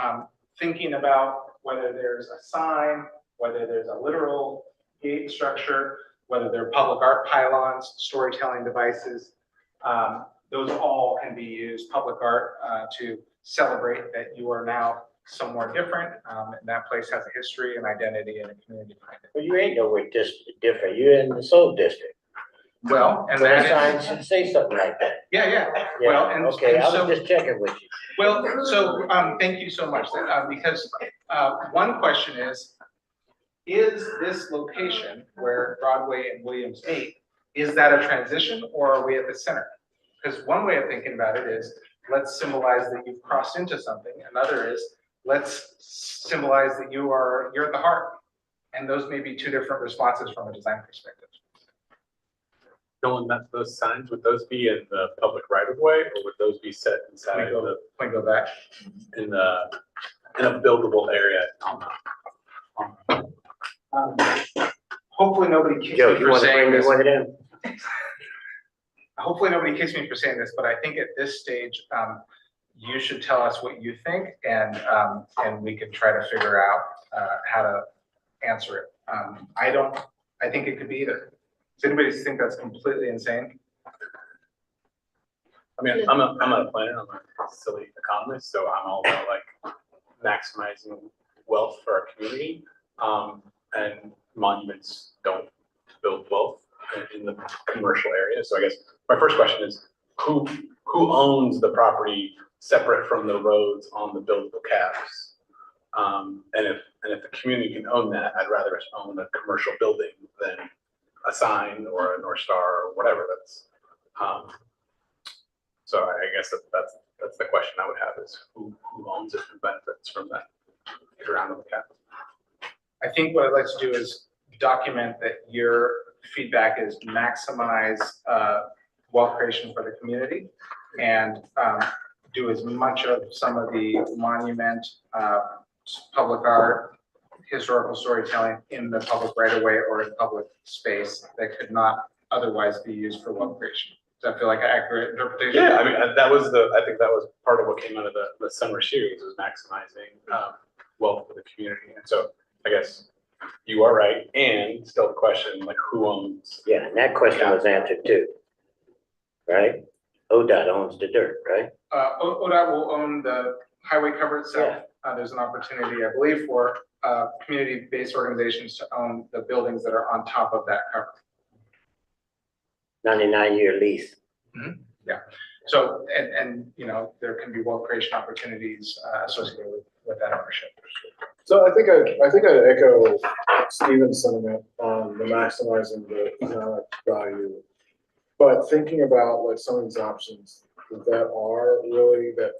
thinking about whether there's a sign, whether there's a literal gate structure, whether there are public art pylons, storytelling devices, those all can be used, public art, to celebrate that you are now somewhere different, and that place has a history and identity and a community behind it. Well, you ain't nowhere different. You're in the Soul District. Well, and so that the sign should say something like that. Yeah. Well, and okay, and I so, was just checking with you. Well, so thank you so much. Because one question is this location where Broadway and Williams meet, is that a transition, or are we at the center? Because one way of thinking about it is, let's symbolize that you've crossed into something. Another is, let's symbolize that you're at the heart. And those may be two different responses from a design perspective. Nolan, those signs, would those be in the public right of way, or would those be set inside go back in a buildable area? Hopefully nobody kicks me for saying this. Hopefully nobody kicks me for saying this, but I think at this stage, you should tell us what you think, and we can try to figure out how to answer it. I think it could be either. Does anybody think that's completely insane? I mean, I'm a planner, I'm a silly economist, so I'm all about like maximizing wealth for our community. And monuments don't build wealth in the commercial area. So I guess my first question is, who owns the property separate from the roads on the buildable caps? And if the community can own that, I'd rather us own a commercial building than a sign or a North Star or whatever. That's so I guess that's That's the question I would have is who owns it and benefits from that around the cap. I think what I'd like to do is document that your feedback is maximize wealth creation for the community and do as much of some of the monument, public art, historical storytelling in the public right of way or in public space that could not otherwise be used for wealth creation. Does that feel like an accurate interpretation? Yeah, I mean, I think that was part of what came out of the summer series was maximizing wealth for the community. And so I guess you are right. And still the question, like who owns? Yeah, and that question was answered too, right? ODOT owns the dirt, right? ODOT will own the highway cover itself. There's an opportunity, I believe, for community-based organizations to own the buildings that are on top of that cover. 99-year lease. Mm-hmm. Yeah. So, and you know, there can be wealth creation opportunities associated with that ownership. So I think I echo Stephen's sentiment on the maximizing the economic value, but thinking about like some of these options that are really that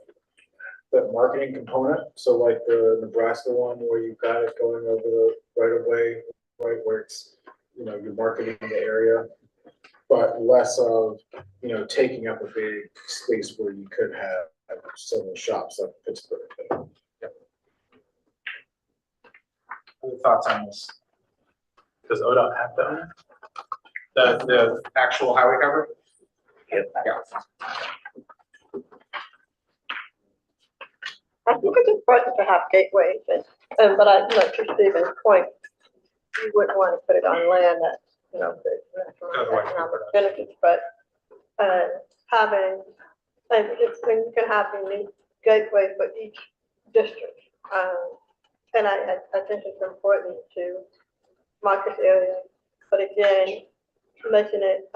marketing component. So like the Nebraska one where you've got it going over the right of way, right, where it's, you know, you're marketing the area, but less of, you know, taking up a big space where you could have several shops like Pittsburgh. Other thoughts on this? Does ODOT have the actual highway cover? Yep. Yeah. I think it's important to have gateways, but I, you know, to Stephen's point, you wouldn't want to put it on land that, you know, there's economic benefits, but having, and you can have a unique gateway for each district. And I think it's important to mark this area, but again, making it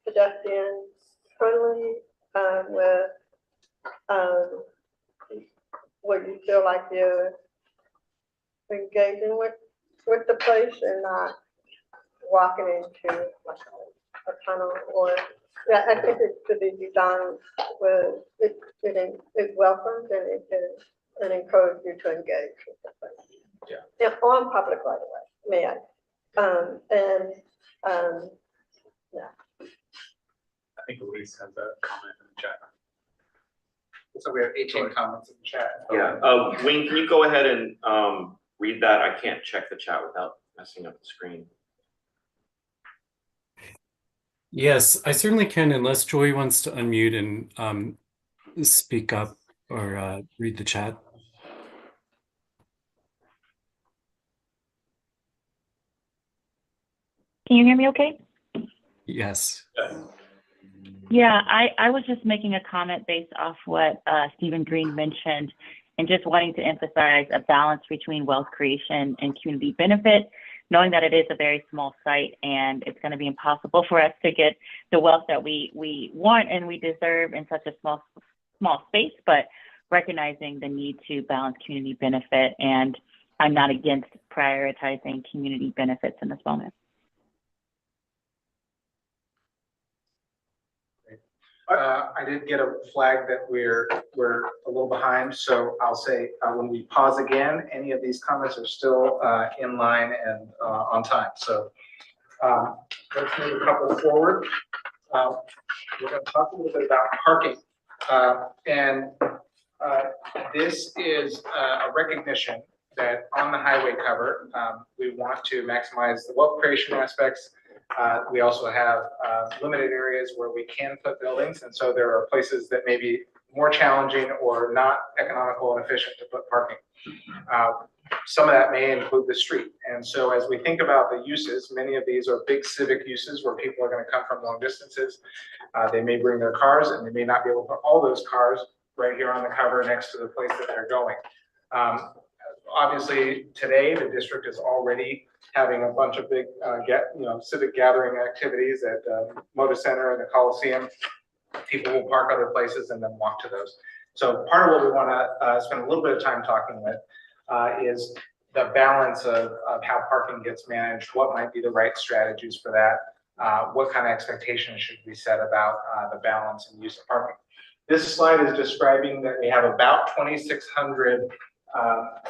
pedestrian friendly, where you feel like you're engaging with the place and not walking into like a tunnel or, yeah, I think it should be designed where it welcomes and it can and encourage you to engage with the place. Yeah. On public right away, may I? Yeah. I think Louise has a comment in the chat. So we have 18 comments in the chat. Yeah, Wayne, can you go ahead and read that? I can't check the chat without messing up the screen. Yes, I certainly can, unless Joy wants to unmute and speak up or read the chat. Can you hear me okay? Yes. Yeah, I was just making a comment based off what Stephen Green mentioned and just wanting to emphasize a balance between wealth creation and community benefit, knowing that it is a very small site and it's going to be impossible for us to get the wealth that we want and we deserve in such a small space, but recognizing the need to balance community benefit. And I'm not against prioritizing community benefits in this moment. I did get a flag that we're a little behind, so I'll say when we pause again, any of these comments are still in line and on time. So let's move a couple forward. We're going to talk a little bit about parking, and this is a recognition that on the highway cover, we want to maximize the wealth creation aspects. We also have limited areas where we can put buildings, and so there are places that may be more challenging or not economical and efficient to put parking. Some of that may include the street, and so as we think about the uses, many of these are big civic uses where people are going to come from long distances. They may bring their cars, and they may not be able to put all those cars right here on the cover next to the place that they're going. Obviously, today the district is already having a bunch of big, civic gathering activities at Moda Center and the Coliseum. People will park other places and then walk to those. So part of what we want to spend a little bit of time talking with is the balance of how parking gets managed, what might be the right strategies for that, what kind of expectations should we set about the balance and use of parking. This slide is describing that we have about 2,600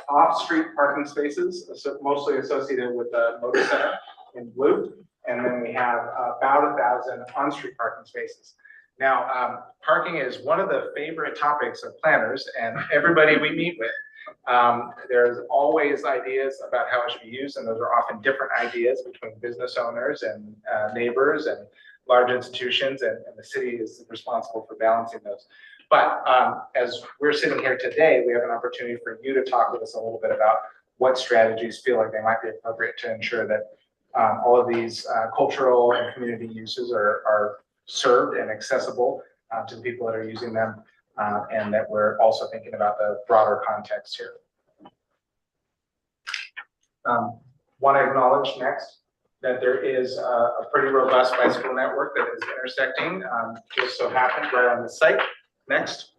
off-street parking spaces, mostly associated with the Motor Center in blue. And then we have about 1,000 on-street parking spaces. Now, parking is one of the favorite topics of planners and everybody we meet with. There's always ideas about how it should be used, and those are often different ideas between business owners and neighbors and large institutions, and the city is responsible for balancing those. But as we're sitting here today, we have an opportunity for you to talk with us a little bit about what strategies feel like they might be appropriate to ensure that all of these cultural and community uses are served and accessible to the people that are using them, and that we're also thinking about the broader context here. Want to acknowledge next that there is a pretty robust bicycle network that is intersecting, just so happened right on the site next,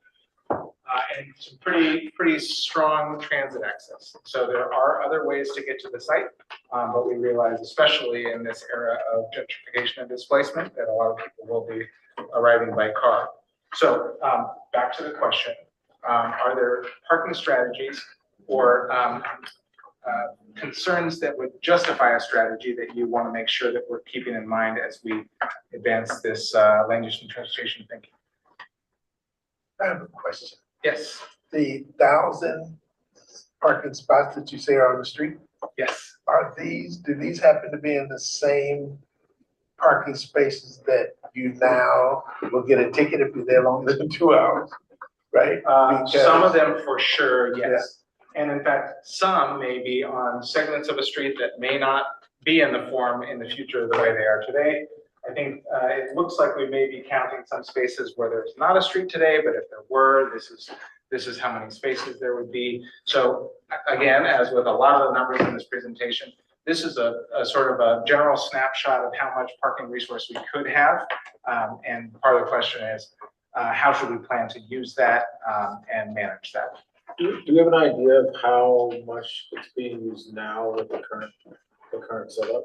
and some pretty strong transit access. So there are other ways to get to the site, but we realize, especially in this era of gentrification and displacement, that a lot of people will be arriving by car. So back to the question, are there parking strategies or concerns that would justify a strategy that you want to make sure that we're keeping in mind as we advance this land use and transportation thinking? I have a question. Yes. The 1,000 parking spots that you say are on the street? Yes. Do these happen to be in the same parking spaces that you now will get a ticket if you're there longer than 2 hours, right? Some of them for sure, yes. Yeah. And in fact, some may be on segments of a street that may not be in the form in the future the way they are today. I think it looks like we may be counting some spaces where there's not a street today, but if there were, this is how many spaces there would be. So again, as with a lot of the numbers in this presentation, this is a sort of a general snapshot of how much parking resource we could have. And part of the question is, how should we plan to use that and manage that? Do you have an idea of how much it's being used now with the current setup?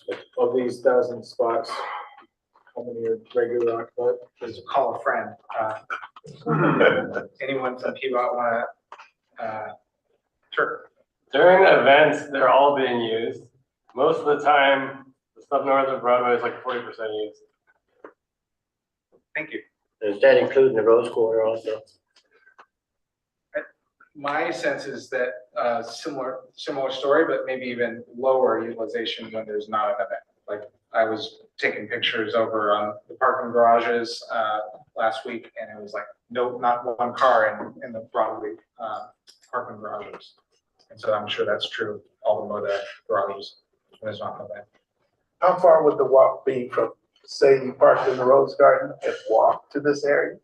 Like, of these 1,000 spots, how many are regularly occupied? Just call a friend. Anyone from Peabody want to? Sure. During the events, they're all being used. Most of the time, the stuff north of Broadway is like 40% used. Thank you. Does that include the Rose Quarter also? My sense is that similar story, but maybe even lower utilization when there's not an event. Like I was taking pictures over on the parking garages last week, and it was like not one car in the Broadway parking garages. And so I'm sure that's true of all the Moda garages when there's not an event. How far would the walk be from, say you parked in the Rose Garden and walk to this area?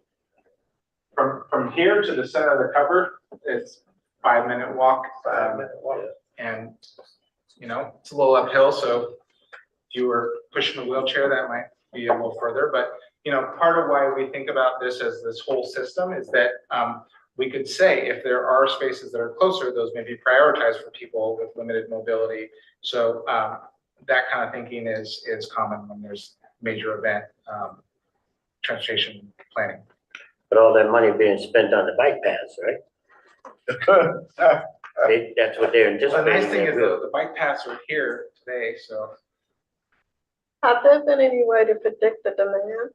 From here to the center of the cover, it's 5-minute walk. 5-minute walk. And it's a little uphill, so if you were pushing a wheelchair, that might be a little further. But part of why we think about this as this whole system is that we could say if there are spaces that are closer, those may be prioritized for people with limited mobility. So that kind of thinking is common when there's major event transportation planning. But all that money being spent on the bike paths, right? That's what they're anticipating. Well, the nice thing is the bike paths are here today, so. Have there been any way to predict the demand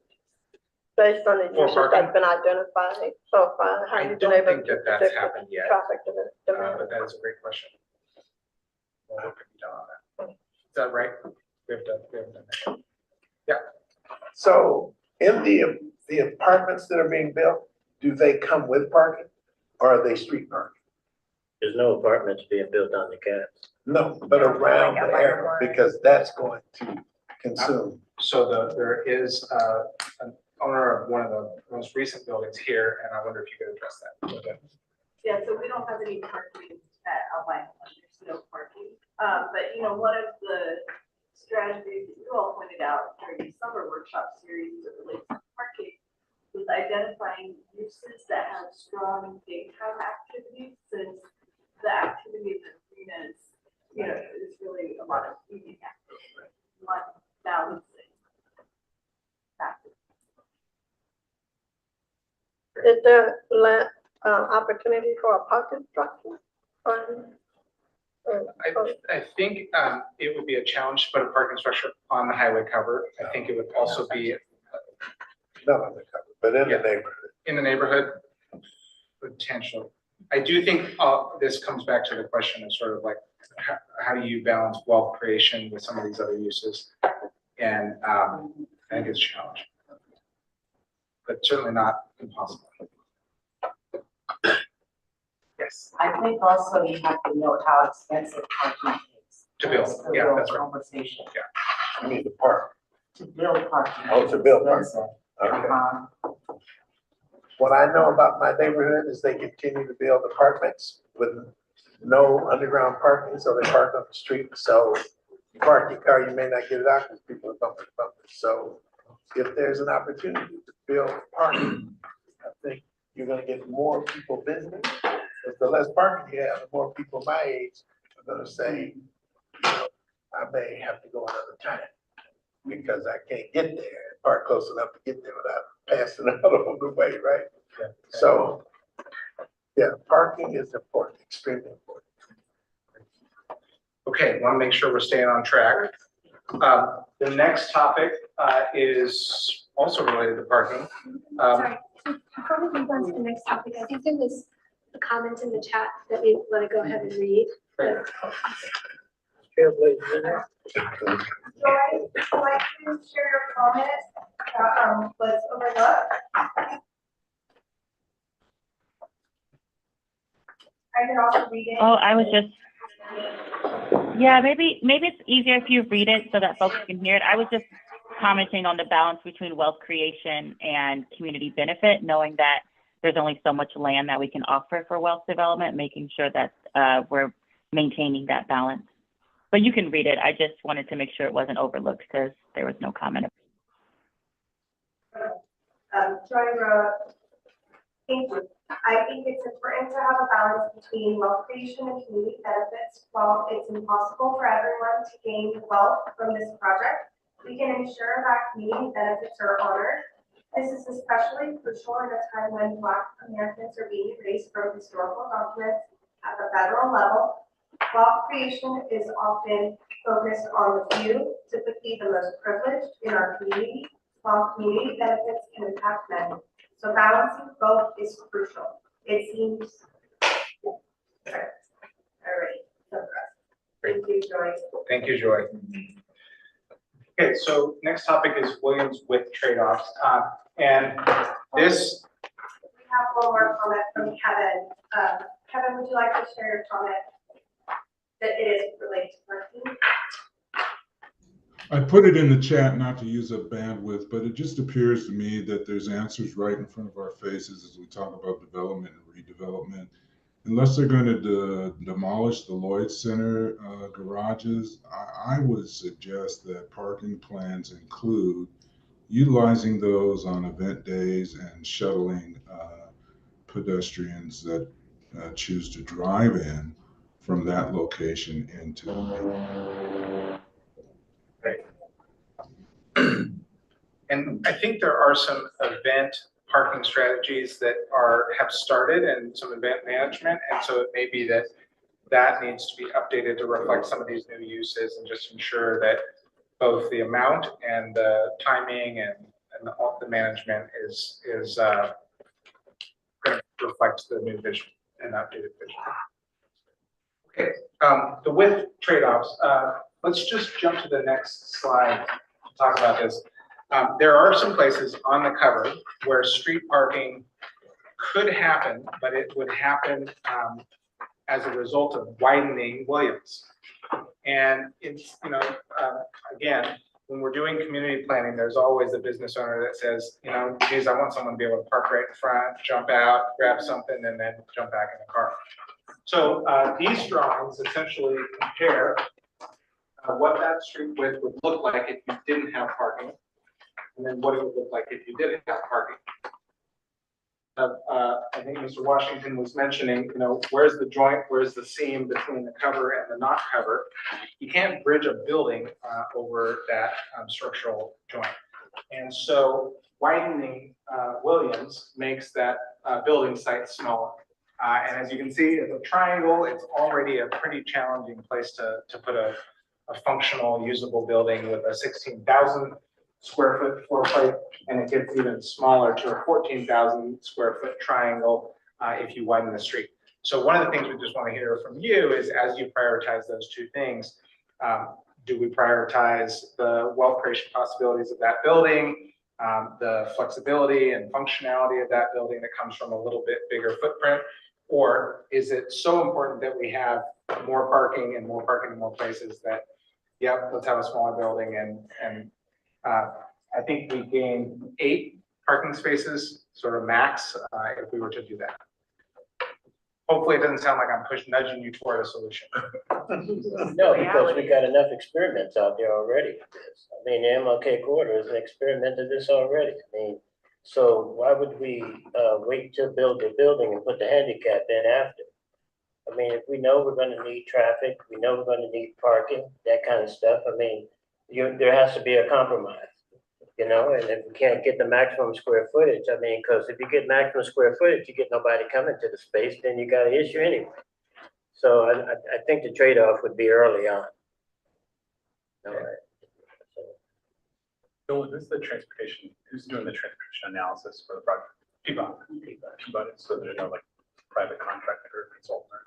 based on the usage that's been identified so far? I don't think that's happened yet. Traffic demand. But that is a great question. Well, what could be done on that? Is that right? We have done that. Yeah. So in the apartments that are being built, do they come with parking or are they street parking? There's no apartments being built on the caps. No, but around the area, because that's going to consume. So there is an owner of one of the most recent buildings here, and I wonder if you could address that. Yeah, so we don't have any parking at Albina, there's no parking. But one of the strategies that you all pointed out during the summer workshop series that relates to parking was identifying uses that have strong daytime activities, since the activity in the arenas, is really a lot of evening activity, one balancing factor. is there opportunity for a parking structure? I think it would be a challenge to put a parking structure on the highway cover. I think it would also be. Not on the cover, but in the neighborhood. In the neighborhood, potential. I do think this comes back to the question of sort of like, how do you balance wealth creation with some of these other uses? And I think it's a challenge, but certainly not impossible. Yes. I think also you have to know how expensive parking is. To build, yeah, that's right. Conversation. Yeah. You need to park. To build parking. Oh, to build parking. Expensive. Okay. What I know about my neighborhood is they continue to build apartments with no underground parking, so they park on the street. So you park your car, you may not get it out because people are bumping. So if there's an opportunity to build parking, I think you're gonna get more people visiting. Because the less parking you have, the more people my age are gonna say, I may have to go another time because I can't get there, park close enough to get there without passing out on the way, right? Yeah. So, yeah, parking is important, extremely important. Okay, want to make sure we're staying on track. The next topic is also related to parking. Sorry, before we move on to the next topic, I think there was a comment in the chat that we want to go ahead and read. Joy, would you like to share your comment that was overlooked? I can also read it. Oh, I was just, yeah, maybe it's easier if you read it so that folks can hear it. I was just commenting on the balance between wealth creation and community benefit, knowing that there's only so much land that we can offer for wealth development, making sure that we're maintaining that balance. But you can read it. I just wanted to make sure it wasn't overlooked because there was no comment. Joy wrote, thank you. I think it's important to have a balance between wealth creation and community benefits. While it's impossible for everyone to gain wealth from this project, we can ensure that community benefits are honored. This is especially crucial in a time when Black Americans are being erased from historical documents at the federal level. Wealth creation is often focused on the few, typically the most privileged in our community, while community benefits can impact many. So balancing both is crucial. It seems. All right. Thank you, Joy. Thank you, Joy. Okay, so next topic is Williams with trade-offs. And this. We have one more comment from Kevin. Kevin, would you like to share your comment that it is related to parking? I put it in the chat not to use up bandwidth, but it just appears to me that there's answers right in front of our faces as we talk about development and redevelopment. Unless they're going to demolish the Lloyd Center garages, I would suggest that parking plans include utilizing those on event days and shuttling pedestrians that choose to drive in from that location into the neighborhood. And I think there are some event parking strategies that have started and some event management. And so it may be that needs to be updated to reflect some of these new uses and just ensure that both the amount and the timing and the management is going to reflect the new vision and updated vision. Okay, the width trade-offs. Let's just jump to the next slide to talk about this. There are some places on the cover where street parking could happen, but it would happen as a result of widening Williams. And it's, again, when we're doing community planning, there's always a business owner that says, geez, I want someone to be able to park right in front, jump out, grab something, and then jump back in the car. So these drawings essentially compare what that street width would look like if you didn't have parking, and then what it would look like if you didn't have parking. I think Mr. Washington was mentioning, where's the joint, where's the seam between the cover and the not cover? You can't bridge a building over that structural joint. And so widening Williams makes that building site smaller. And as you can see, it's a triangle. It's already a pretty challenging place to put a functional, usable building with a 16,000 square foot floor plate, and it gets even smaller to a 14,000 square foot triangle if you widen the street. So one of the things we just want to hear from you is, as you prioritize those two things, do we prioritize the wealth creation possibilities of that building, the flexibility and functionality of that building that comes from a little bit bigger footprint? Or is it so important that we have more parking and more parking in more places that, yep, let's have a smaller building and I think we gain 8 parking spaces, sort of max, if we were to do that. Hopefully it doesn't sound like I'm nudging you toward a solution. No, because we got enough experiments out there already for this. I mean, the MLK corridor is an experiment of this already. I mean, so why would we wait to build the building and put the handicap in after? I mean, if we know we're gonna need traffic, we know we're gonna need parking, that kind of stuff, I mean, there has to be a compromise. You know, and if we can't get the maximum square footage, I mean, because if you get maximum square footage, you get nobody coming to the space, then you got an issue anyway. So I think the trade-off would be early on. All right. Bill, this is the transportation, who's doing the transportation analysis for the project? Peabody, so there's no like private contractor or consultant or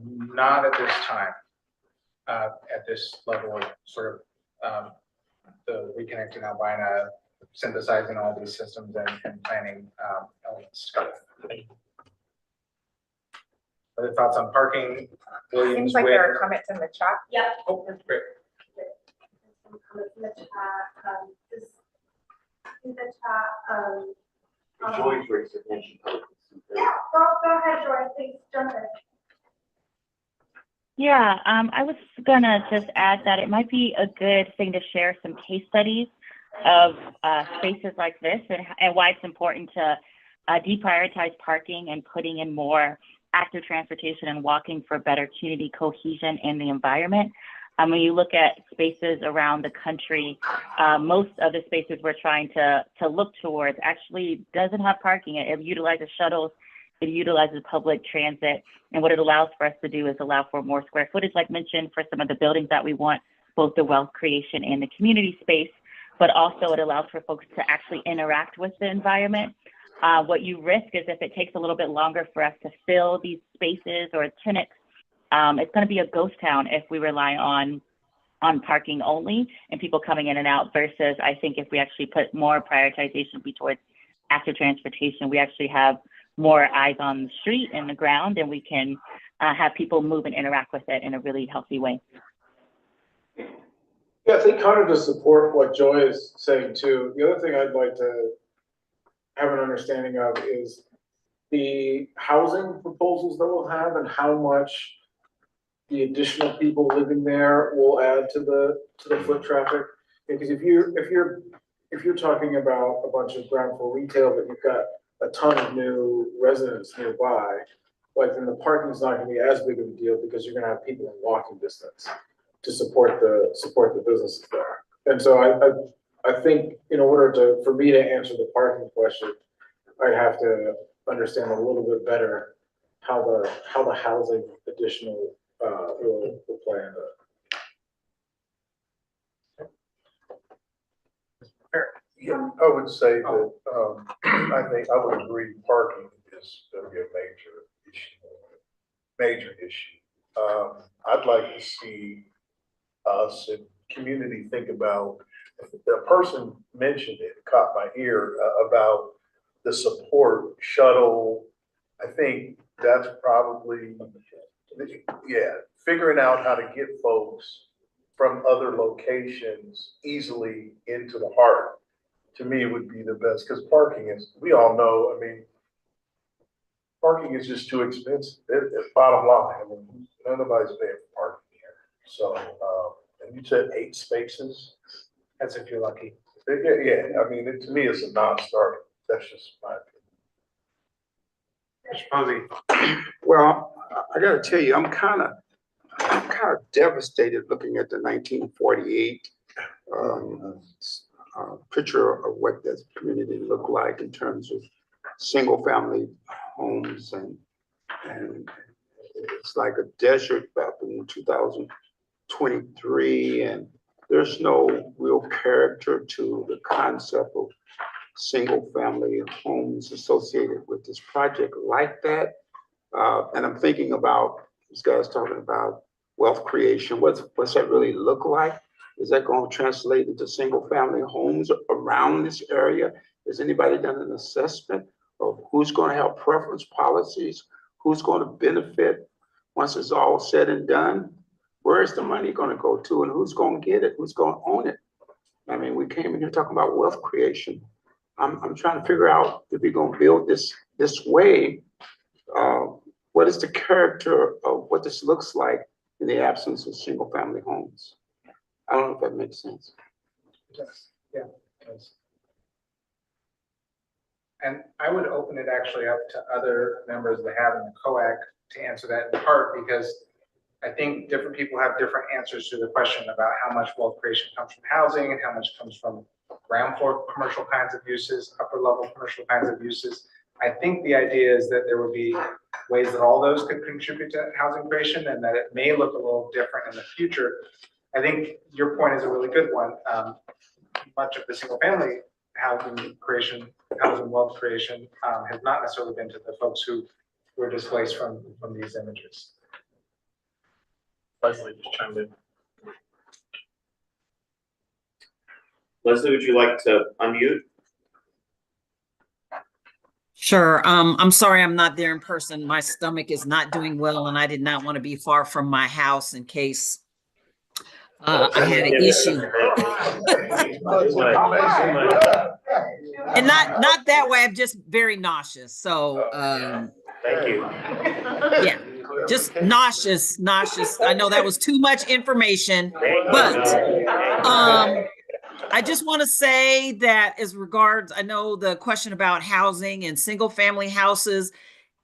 anything like that? Not at this time, at this level of sort of the reconnecting Albina, synthesizing all these systems and planning elements. Other thoughts on parking? Williams, Seems like there are comments in the chat. Yeah. Oh, that's great. Some comments in the chat, this, in the chat, Joy's raised attention. yeah, go ahead, Joy, please jump in. Yeah, I was gonna just add that it might be a good thing to share some case studies of spaces like this and why it's important to deprioritize parking and putting in more active transportation and walking for better community cohesion in the environment. When you look at spaces around the country, most of the spaces we're trying to look towards actually doesn't have parking. It utilizes shuttles, it utilizes public transit, and what it allows for us to do is allow for more square footage, like mentioned, for some of the buildings that we want, both the wealth creation and the community space, but also it allows for folks to actually interact with the environment. What you risk is if it takes a little bit longer for us to fill these spaces or tenants, it's going to be a ghost town if we rely on parking only and people coming in and out, versus I think if we actually put more prioritization towards active transportation, we actually have more eyes on the street and the ground, and we can have people move and interact with it in a really healthy way. Yeah, I think kind of to support what Joy is saying too, the other thing I'd like to have an understanding of is the housing proposals that we'll have and how much the additional people living there will add to the foot traffic. Because if you're talking about a bunch of ground floor retail, but you've got a ton of new residents nearby, like then the parking is not going to be as big of a deal because you're going to have people in walking distance to support the businesses there. And so I think in order for me to answer the parking question, I'd have to understand a little bit better how the housing additional will play into it. Yeah, I would say that, I think I would agree parking is gonna be a major issue. I'd like to see us and community think about, the person mentioned it, caught my ear, about the support shuttle. I think that's probably, yeah, figuring out how to get folks from other locations easily into the heart, to me would be the best, because parking is, we all know, I mean, parking is just too expensive. It's bottom line. I mean, nobody's paying for parking here. So, and you said 8 spaces? That's if you're lucky. Yeah, I mean, to me, it's a non-starter. That's just my opinion. Mr. Posey. Well, I gotta tell you, I'm kind of devastated looking at the 1948 picture of what this community looked like in terms of single family homes and it's like a desert back in 2023 and there's no real character to the concept of single family homes associated with this project like that. And I'm thinking about these guys talking about wealth creation. What's that really look like? Is that going to translate into single family homes around this area? Has anybody done an assessment of who's going to have preference policies? Who's going to benefit once it's all said and done? Where is the money going to go to and who's going to get it? Who's going to own it? I mean, we came in here talking about wealth creation. I'm trying to figure out if we're going to build this way, what is the character of what this looks like in the absence of single family homes? I don't know if that makes sense. Yes, yeah, it does. And I would open it actually up to other members that have in the COAC to answer that in part because I think different people have different answers to the question about how much wealth creation comes from housing and how much comes from ground floor commercial kinds of uses, upper level commercial kinds of uses. I think the idea is that there would be ways that all those could contribute to housing creation and that it may look a little different in the future. I think your point is a really good one. Much of the single family housing creation, housing wealth creation has not necessarily been to the folks who were displaced from these images. Leslie just chimed in. Leslie, would you like to unmute? Sure. I'm sorry I'm not there in person. My stomach is not doing well, and I did not want to be far from my house in case I had an issue. And not that way. I'm just very nauseous. So thank you. Yeah, just nauseous. I know that was too much information, but I just want to say that as regards, I know the question about housing and single family houses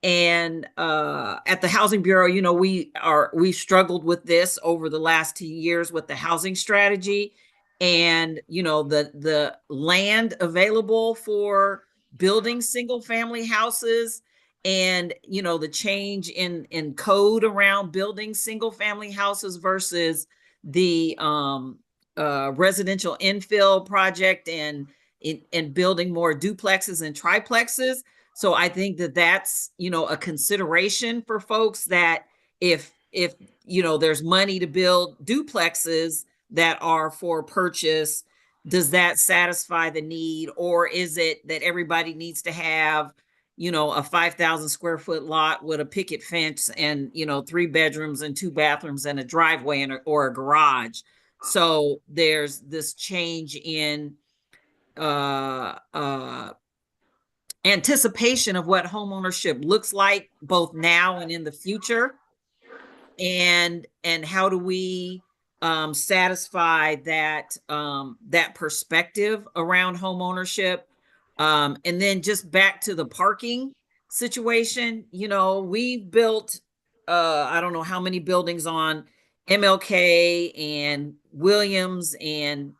and at the Housing Bureau, you know, we struggled with this over the last 2 years with the housing strategy and, you know, the land available for building single family houses and, you know, the change in code around building single family houses versus the residential infill project and building more duplexes and triplexes. So I think that that's, you know, a consideration for folks that if you know, there's money to build duplexes that are for purchase, does that satisfy the need? Or is it that everybody needs to have, you know, a 5,000 square foot lot with a picket fence and, you know, 3 bedrooms and 2 bathrooms and a driveway or a garage? So there's this change in anticipation of what homeownership looks like both now and in the future, and how do we satisfy that that perspective around homeownership, and then just back to the parking situation. You know, we've built I don't know how many buildings on MLK and Williams and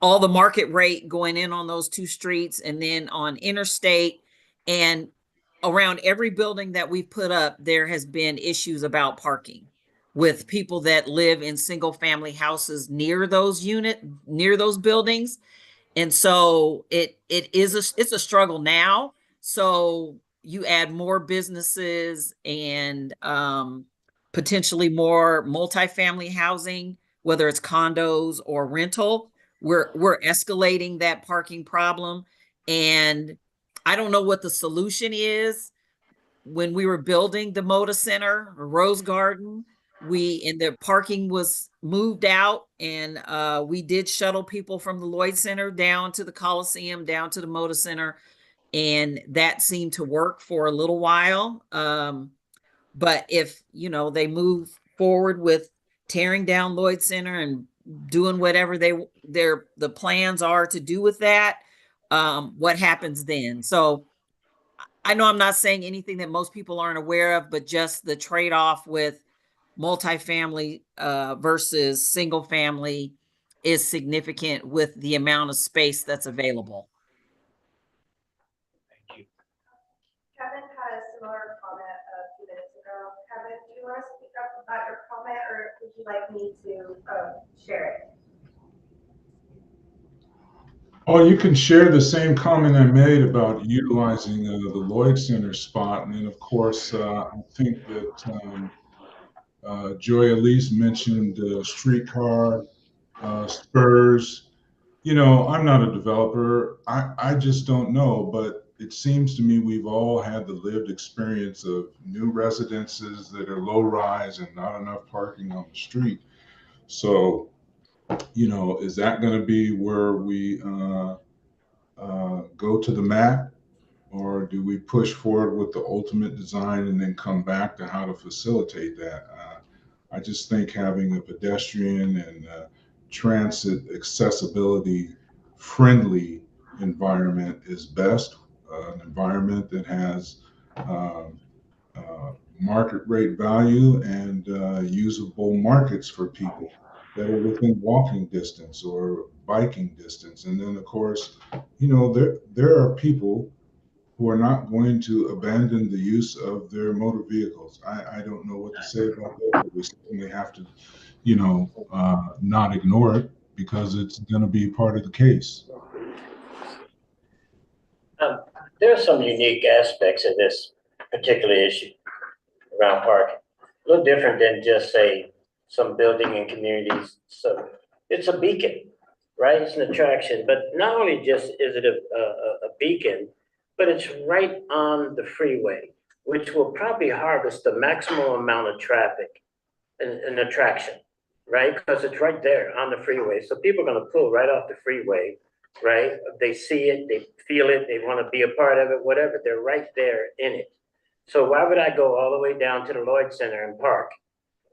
all the market rate going in on those 2 streets and then on Interstate. And around every building that we've put up, there has been issues about parking with people that live in single family houses near those buildings. And so it's a struggle now. So you add more businesses and potentially more multifamily housing, whether it's condos or rental. We're escalating that parking problem. And I don't know what the solution is. When we were building the Moda Center, Rose Garden, the parking was moved out, and we did shuttle people from the Lloyd Center down to the Coliseum, down to the Moda Center, and that seemed to work for a little while. But if, you know, they move forward with tearing down Lloyd Center and doing whatever the plans are to do with that, what happens then? So I know I'm not saying anything that most people aren't aware of, but just the trade-off with multifamily versus single family is significant with the amount of space that's available. similar comment a few minutes ago. Kevin, do you want to speak up about your comment, or would you like me to share it? Oh, you can share the same comment I made about utilizing the Lloyd Center spot. And then, of course, I think that Joy Elise mentioned streetcar, spurs. You know, I'm not a developer. I just don't know. But it seems to me we've all had the lived experience of new residences that are low rise and not enough parking on the street. So, you know, is that going to be where we go to the map, or do we push forward with the ultimate design and then come back to how to facilitate that? I just think having a pedestrian and transit accessibility friendly environment is best. An environment that has market rate value and usable markets for people that are within walking distance or biking distance. And then, of course, you know, there are people who are not going to abandon the use of their motor vehicles. I don't know what to say about that, but we certainly have to, you know, not ignore it because it's going to be part of the case. There are some unique aspects of this particular issue around parking. A little different than just say some building and communities. So it's a beacon, right? It's an attraction, but not only just is it a beacon, but it's right on the freeway, which will probably harvest the maximum amount of traffic and attraction, right? Because it's right there on the freeway. So people are going to pull right off the freeway, right? They see it, they feel it, they want to be a part of it, whatever. They're right there in it. So why would I go all the way down to the Lloyd Center and park?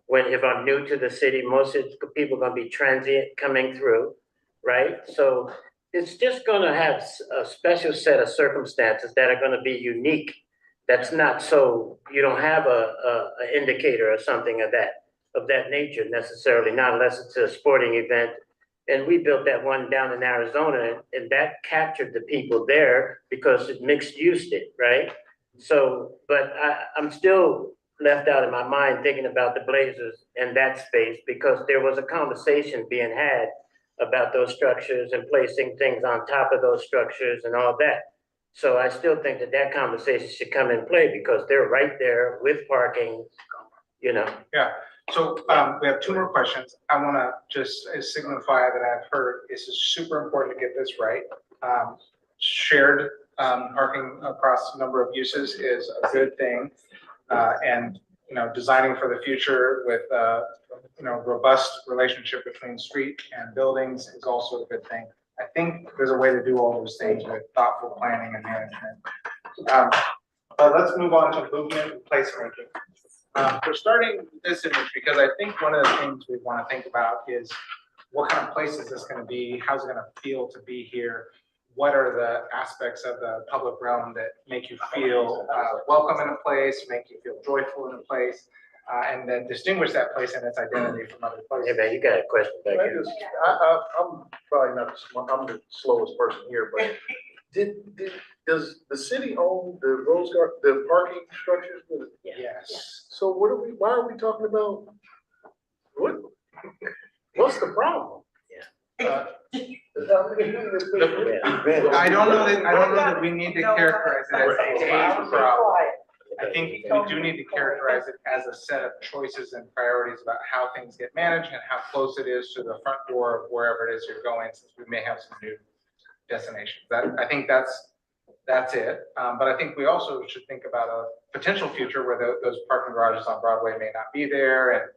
When if I'm new to the city, most of the people are going to be transient coming through, right? So it's just going to have a special set of circumstances that are going to be unique. That's not so, you don't have a indicator or something of that nature necessarily, not unless it's a sporting event. And we built that one down in Arizona, and that captured the people there because it mixed used it, right? So, but I'm still left out in my mind thinking about the Blazers and that space, because there was a conversation being had about those structures and placing things on top of those structures and all that. So I still think that conversation should come in play because they're right there with parking, you know. Yeah, so we have two more questions. I want to just signify that I've heard this is super important to get this right. Shared parking across a number of uses is a good thing. And, you know, designing for the future with, you know, robust relationship between street and buildings is also a good thing. I think there's a way to do all those things with thoughtful planning and management. But let's move on to movement and placemaking. We're starting this image because I think one of the things we want to think about is what kind of place is this going to be? How's it going to feel to be here? What are the aspects of the public realm that make you feel welcome in a place, make you feel joyful in a place, and then distinguish that place and its identity from other places? Hey man, you got a question back here. I'm probably not, I'm the slowest person here, but does the city own the the parking structures? Yes. So why are we talking about, what's the problem? I don't know that we need to characterize it as a problem. I think we do need to characterize it as a set of choices and priorities about how things get managed and how close it is to the front door of wherever it is you're going, since we may have some new destinations. I think that's it. But I think we also should think about a potential future where those parking garages on Broadway may not be there. And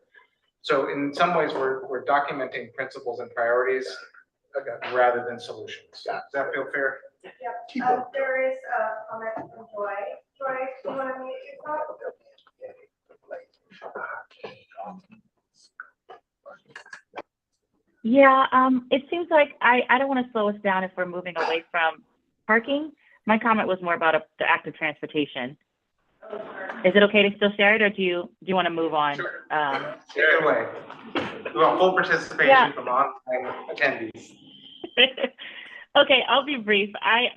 so in some ways, we're documenting principles and priorities rather than solutions. Does that feel fair? Yeah. There is a comment from Joy. Joy, do you want to mute yourself? Yeah, it seems like I don't want to slow us down if we're moving away from parking. My comment was more about the act of transportation. Is it okay to still share it, or do you want to move on? Sure. Take it away. We want full participation from online attendees. Okay, I'll be brief. I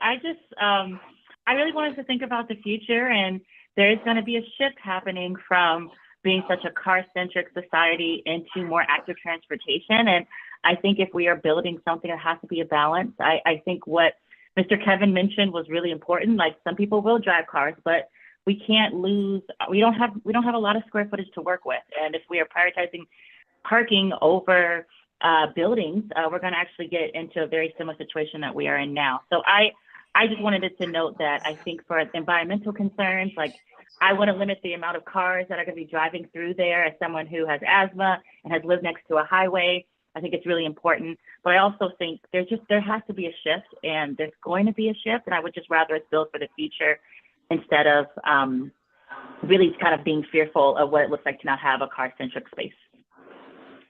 really wanted to think about the future and there is going to be a shift happening from being such a car-centric society into more active transportation. And I think if we are building something, it has to be a balance. I think what Mr. Kevin mentioned was really important. Like, some people will drive cars, but we can't lose, we don't have a lot of square footage to work with. And if we are prioritizing parking over buildings, we're going to actually get into a very similar situation that we are in now. So I just wanted to note that I think for environmental concerns, like, I want to limit the amount of cars that are going to be driving through there. As someone who has asthma and has lived next to a highway, I think it's really important. But I also think there has to be a shift, and there's going to be a shift. And I would just rather us build for the future instead of really kind of being fearful of what it looks like to not have a car-centric space.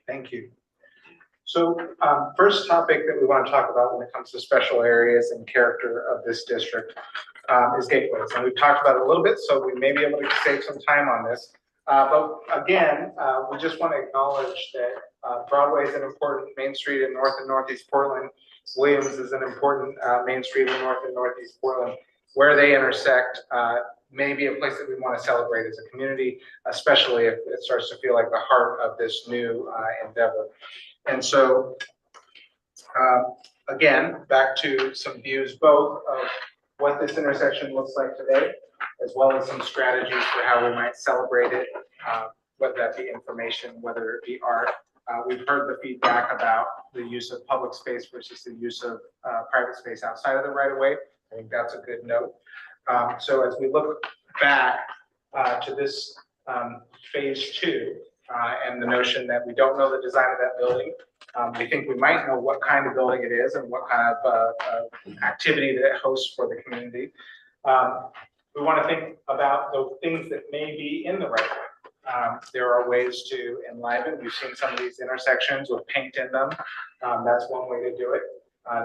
Thank you. So first topic that we want to talk about when it comes to special areas and character of this district is gateways. And we've talked about it a little bit, so we may be able to save some time on this. But again, we just want to acknowledge that Broadway is an important main street in North and Northeast Portland. Williams is an important main street in North and Northeast Portland. Where they intersect may be a place that we want to celebrate as a community, especially if it starts to feel like the heart of this new endeavor. And so, again, back to some views both of what this intersection looks like today, as well as some strategies for how we might celebrate it, whether that be information, whether it be art. We've heard the feedback about the use of public space versus the use of private space outside of the right of way. I think that's a good note. So as we look back to this phase 2, and the notion that we don't know the design of that building, we think we might know what kind of building it is and what kind of activity that it hosts for the community. We want to think about the things that may be in the right of way. There are ways to enliven. We've seen some of these intersections with paint in them. That's one way to do it.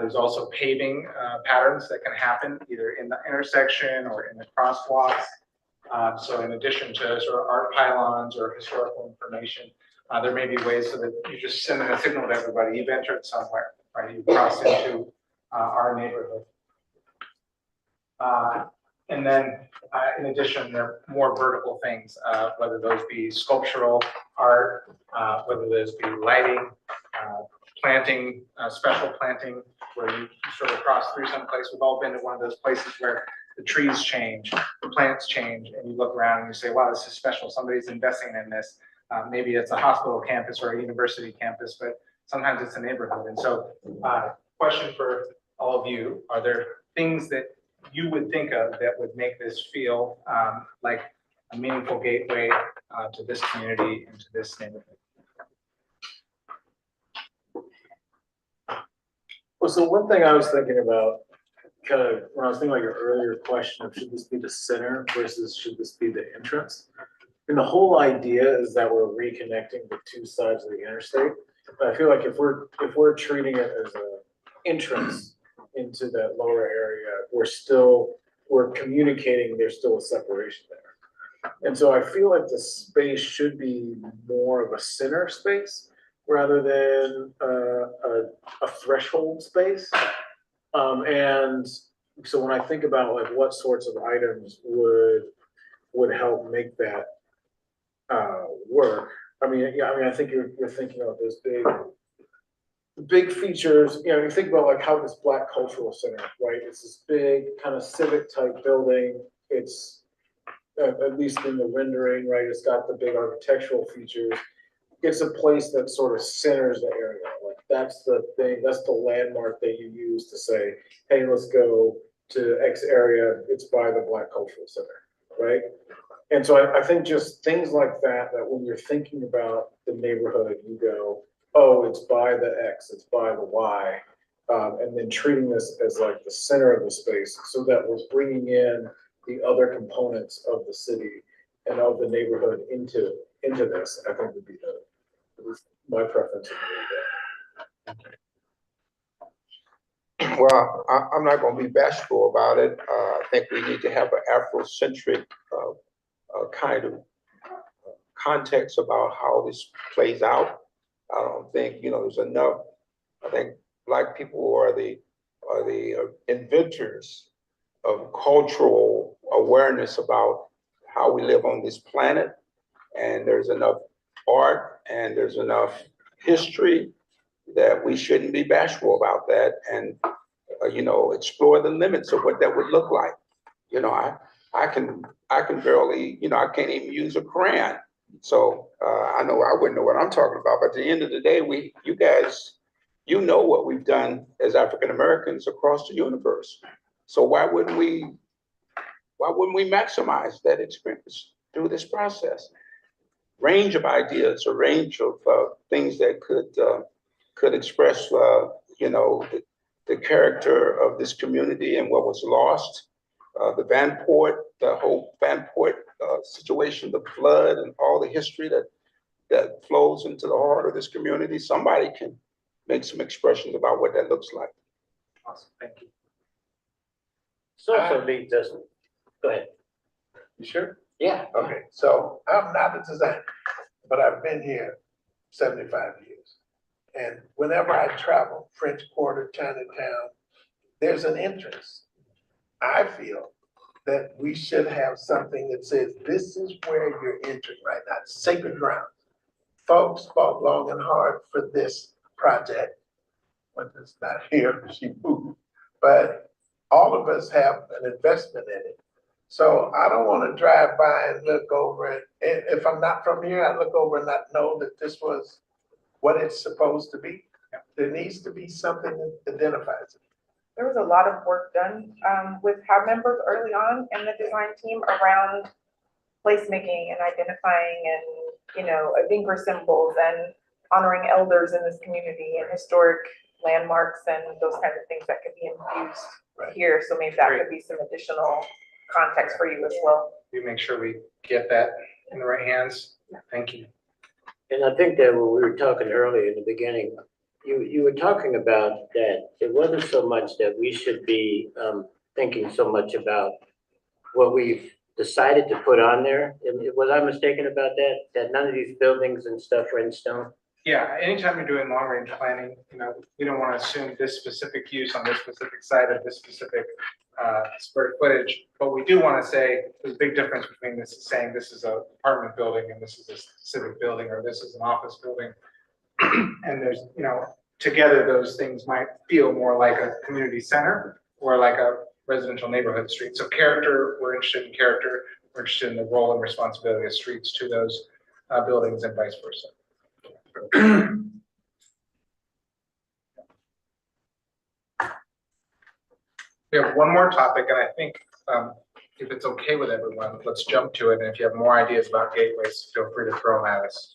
There's also paving patterns that can happen either in the intersection or in the crosswalks. So in addition to sort of art pylons or historical information, there may be ways so that you just send a signal to everybody, you've entered somewhere, right? You've crossed into our neighborhood. And then in addition, there are more vertical things, whether those be sculptural art, whether those be lighting, planting, special planting, where you sort of cross through someplace. We've all been to one of those places where the trees change, the plants change, and you look around and you say, wow, this is special. Somebody's investing in this. Maybe it's a hospital campus or a university campus, but sometimes it's a neighborhood. And so question for all of you, are there things that you would think of that would make this feel like a meaningful gateway to this community and to this neighborhood? Well, so one thing I was thinking about, kind of when I was thinking about your earlier question of should this be the center versus should this be the entrance? And the whole idea is that we're reconnecting the two sides of the interstate. But I feel like if we're treating it as an entrance into that lower area, we're communicating there's still a separation there. And so I feel like the space should be more of a center space rather than a threshold space. And so when I think about like what sorts of items would help make that work, I think you're thinking of those big features. You think about like how this Black Cultural Center, right? It's this big kind of civic type building. It's at least in the rendering, right? It's got the big architectural features. It's a place that sort of centers the area. Like that's the thing, that's the landmark that you use to say, hey, let's go to X area. It's by the Black Cultural Center, right? And so I think just things like that when you're thinking about the neighborhood, you go, oh, it's by the X, it's by the Y, and then treating this as like the center of the space so that we're bringing in the other components of the city and of the neighborhood into this, I think would be my preference. Well, I'm not going to be bashful about it. I think we need to have an Afrocentric kind of context about how this plays out. I don't think there's enough. I think Black people are the inventors of cultural awareness about how we live on this planet. And there's enough art and there's enough history that we shouldn't be bashful about that and, you know, explore the limits of what that would look like. You know, I can barely, you know, I can't even use a crayon. So I know I wouldn't know what I'm talking about, but at the end of the day, you guys, you know what we've done as African Americans across the universe. So why wouldn't we maximize that experience through this process? Range of ideas, a range of things that could express, you know, the character of this community and what was lost. The whole Vanport situation, the flood and all the history that flows into the heart of this community. Somebody can make some expressions about what that looks like. Awesome, thank you. So leads us, go ahead. You sure? Yeah. Okay, so I'm not a designer, but I've been here 75 years. And whenever I travel, French Quarter, Chinatown, there's an interest. I feel that we should have something that says, this is where you're entering right now, it's sacred ground. Folks fought long and hard for this project. Wenda's not here, she moved. But all of us have an investment in it. So I don't want to drive by and look over it. If I'm not from here, I look over and not know that this was what it's supposed to be. There needs to be something that identifies it. There was a lot of work done with HAB members early on in the design team around placemaking and identifying and, you know, anchor symbols and honoring elders in this community and historic landmarks and those kinds of things that could be infused here. So maybe that could be some additional context for you as well. We make sure we get that in the right hands. Thank you. And I think that when we were talking earlier in the beginning, you were talking about that it wasn't so much that we should be thinking so much about what we've decided to put on there. Was I mistaken about that? That none of these buildings and stuff are in stone? Yeah, anytime you're doing long range planning, you know, we don't want to assume this specific use on this specific site of this specific square footage, but we do want to say there's a big difference between this saying this is an apartment building and this is a civic building or this is an office building. And there's, you know, together those things might feel more like a community center or like a residential neighborhood street. So character, we're interested in character, we're interested in the role and responsibility of streets to those buildings and vice versa. We have one more topic, and I think if it's okay with everyone, let's jump to it. And if you have more ideas about gateways, feel free to throw them at us.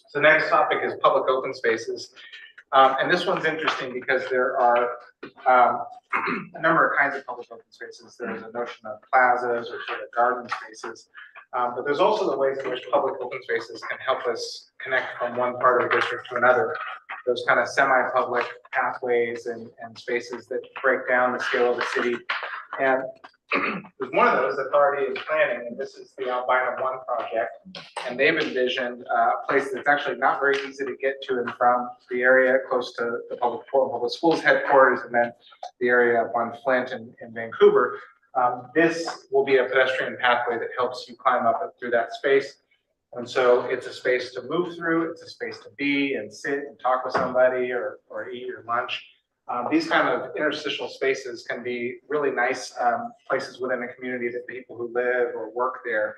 So the next topic is public open spaces. And this one's interesting because there are a number of kinds of public open spaces. There's a notion of plazas or sort of garden spaces. But there's also the ways in which public open spaces can help us connect from one part of the district to another. Those kind of semi-public pathways and spaces that break down the scale of the city. And there's one of those that's already in planning, and this is the Albina 1 project. And they've envisioned a place that's actually not very easy to get to and from the area close to the Portland Public Schools headquarters, and then the area up on Flint in Vancouver. This will be a pedestrian pathway that helps you climb up through that space. And so it's a space to move through, it's a space to be and sit and talk with somebody or eat your lunch. These kind of interstitial spaces can be really nice places within a community that people who live or work there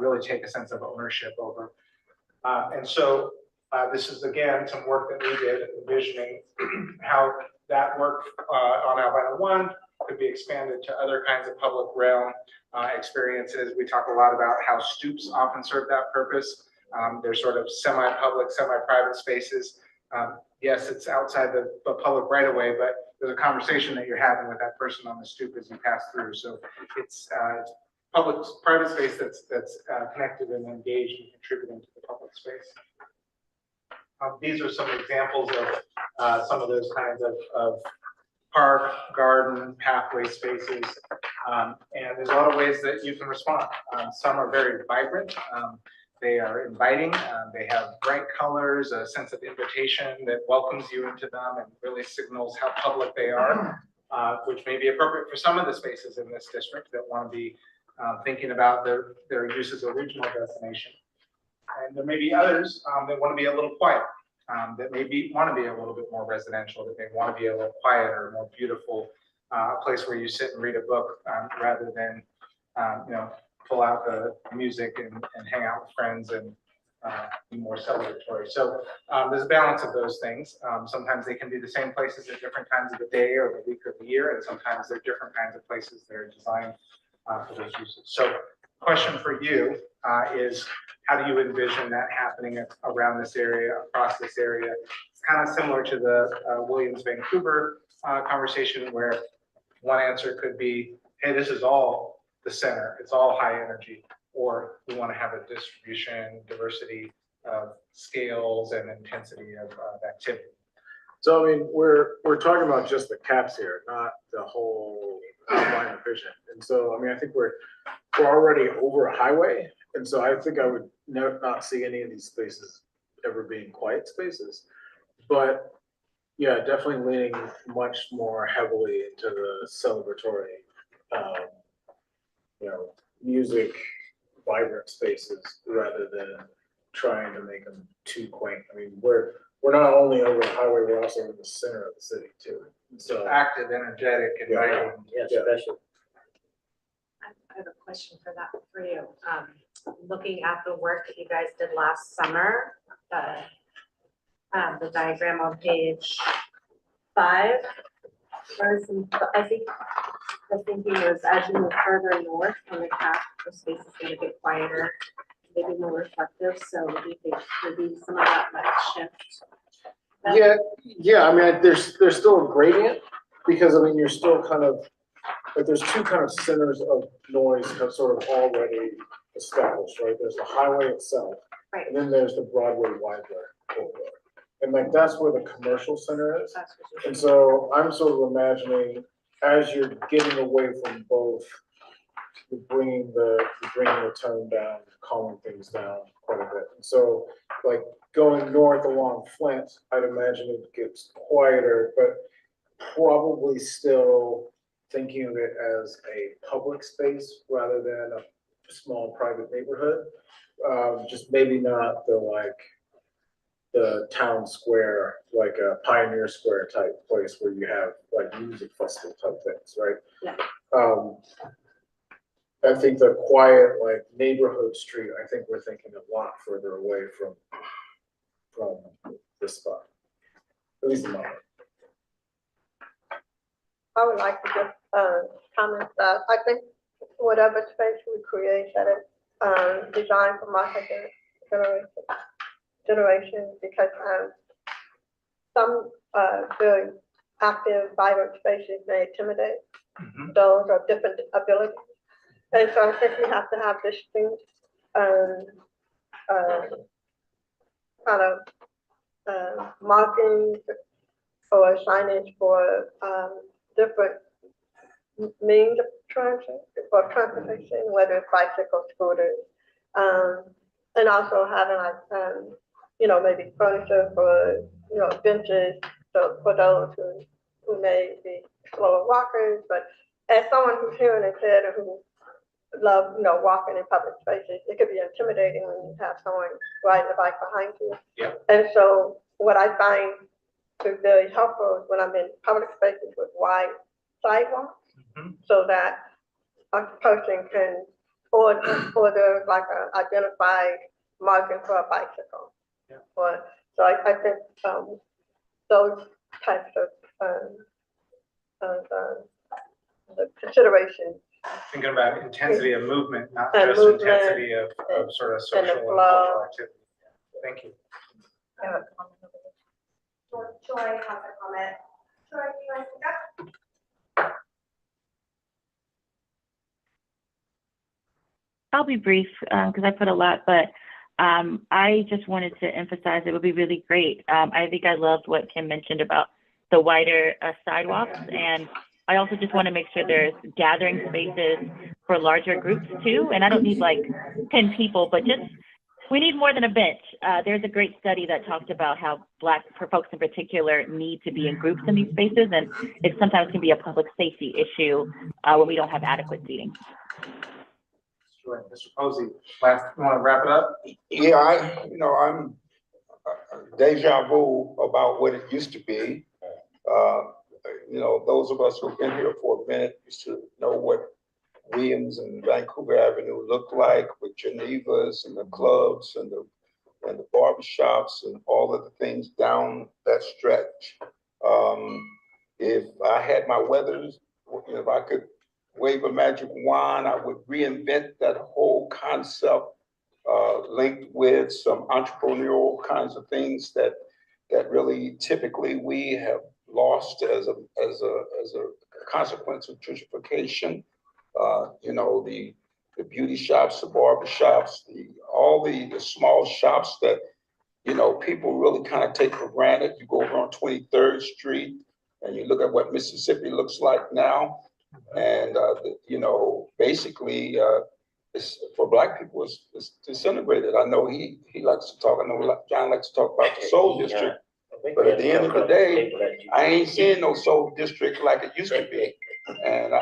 really take a sense of ownership over. And so this is, again, some work that we did envisioning how that work on Albina 1 could be expanded to other kinds of public realm experiences. We talk a lot about how stoops often serve that purpose. They're sort of semi-public, semi-private spaces. Yes, it's outside the public right of way, but there's a conversation that you're having with that person on the stoop as you pass through. So it's public-private space that's connected and engaged and contributing to the public space. These are some examples of some of those kinds of park, garden, pathway spaces. And there's a lot of ways that you can respond. Some are very vibrant. They are inviting. They have bright colors, a sense of invitation that welcomes you into them and really signals how public they are, which may be appropriate for some of the spaces in this district that want to be thinking about their use as a regional destination. And there may be others that want to be a little quiet, that want to be a little bit more residential, that may want to be a little quieter, more beautiful, a place where you sit and read a book rather than, pull out the music and hang out with friends and be more celebratory. So there's a balance of those things. Sometimes they can be the same places at different times of the day or the week or the year, and sometimes they're different kinds of places that are designed for those uses. So question for you is, how do you envision that happening around this area, across this area? It's kind of similar to the Williams Vancouver conversation, where one answer could be, hey, this is all the center, it's all high energy, or we want to have a distribution, diversity of scales and intensity of activity. So, I mean, we're talking about just the caps here, not the whole outline of vision. And so, I mean, I think we're already over a highway. And so I think I would not see any of these spaces ever being quiet spaces. But yeah, definitely leaning much more heavily into the celebratory, music, vibrant spaces rather than trying to make them too quaint. I mean, we're not only over the highway, we're also in the center of the city too. So active, energetic, and inviting. Yeah, especially. I have a question for you. Looking at the work that you guys did last summer, the diagram on page 5, I think the thinking was, as you move further north on the cap, the space is going to get quieter, maybe more reflective. So do you think maybe some of that might shift? Yeah. I mean, there's still a gradient because I mean, you're still kind of like there's two kind of centers of noise kind of sort of already established, right? There's the highway itself, right, and then there's the Broadway Widener corridor, and like that's where the commercial center is. And so I'm sort of imagining as you're getting away from both, you're bringing the tone down, calming things down quite a bit. And so, like going north along Flint, I'd imagine it gets quieter, but probably still thinking of it as a public space rather than a small private neighborhood. Just maybe not the town square, like a Pioneer Square type place where you have like music festival type things, right? Yeah. I think the quiet, like neighborhood street, I think we're thinking a lot further away from this spot, at least in my mind. I would like to just comment that I think whatever space we create that is designed for multi-generation, because some very active, vibrant spaces may intimidate those of different abilities. And so I think we have to have distinct kind of markings or signage for different means of transportation, whether it's bicycles, scooters, and also having like maybe furniture for benches, so for those who may be slower walkers. But as someone who's hearing impaired or who love walking in public spaces, it could be intimidating when you have someone riding a bike behind you. Yeah. And so what I find is very helpful is when I'm in public spaces with wide sidewalks, so that a person can order like a identified marking for a bicycle. Yeah. So I think those types of considerations. Thinking about intensity of movement, not And just movement, intensity of sort of social and cultural activity. Thank you. Joy has a comment. Joy, do you want to speak up? I'll be brief because I put a lot, but I just wanted to emphasize it would be really great. I think I loved what Kim mentioned about the wider sidewalks, and I also just want to make sure there's gathering spaces for larger groups too. And I don't need like 10 people, but just we need more than a bench. There's a great study that talked about how Black folks in particular need to be in groups in these spaces, and it sometimes can be a public safety issue when we don't have adequate seating. Sure. Mr. Posey, last, you want to wrap it up? Yeah, I'm deja vu about what it used to be. Those of us who've been here for a minute used to know what Williams and Vancouver Avenue looked like with Geneva's and the clubs and the barbershops and all of the things down that stretch. If I had my weathers, if I could wave a magic wand, I would reinvent that whole concept, linked with some entrepreneurial kinds of things that really typically we have lost as a consequence of gentrification. The beauty shops, the barber shops, all the small shops that people really kind of take for granted. You go over on 23rd Street and you look at what Mississippi looks like now, and basically it's, for Black people, it's disintegrated. I know he likes to talk. I know John likes to talk about the Soul District, but at the end of the day, I ain't seeing no Soul District like it used to be. And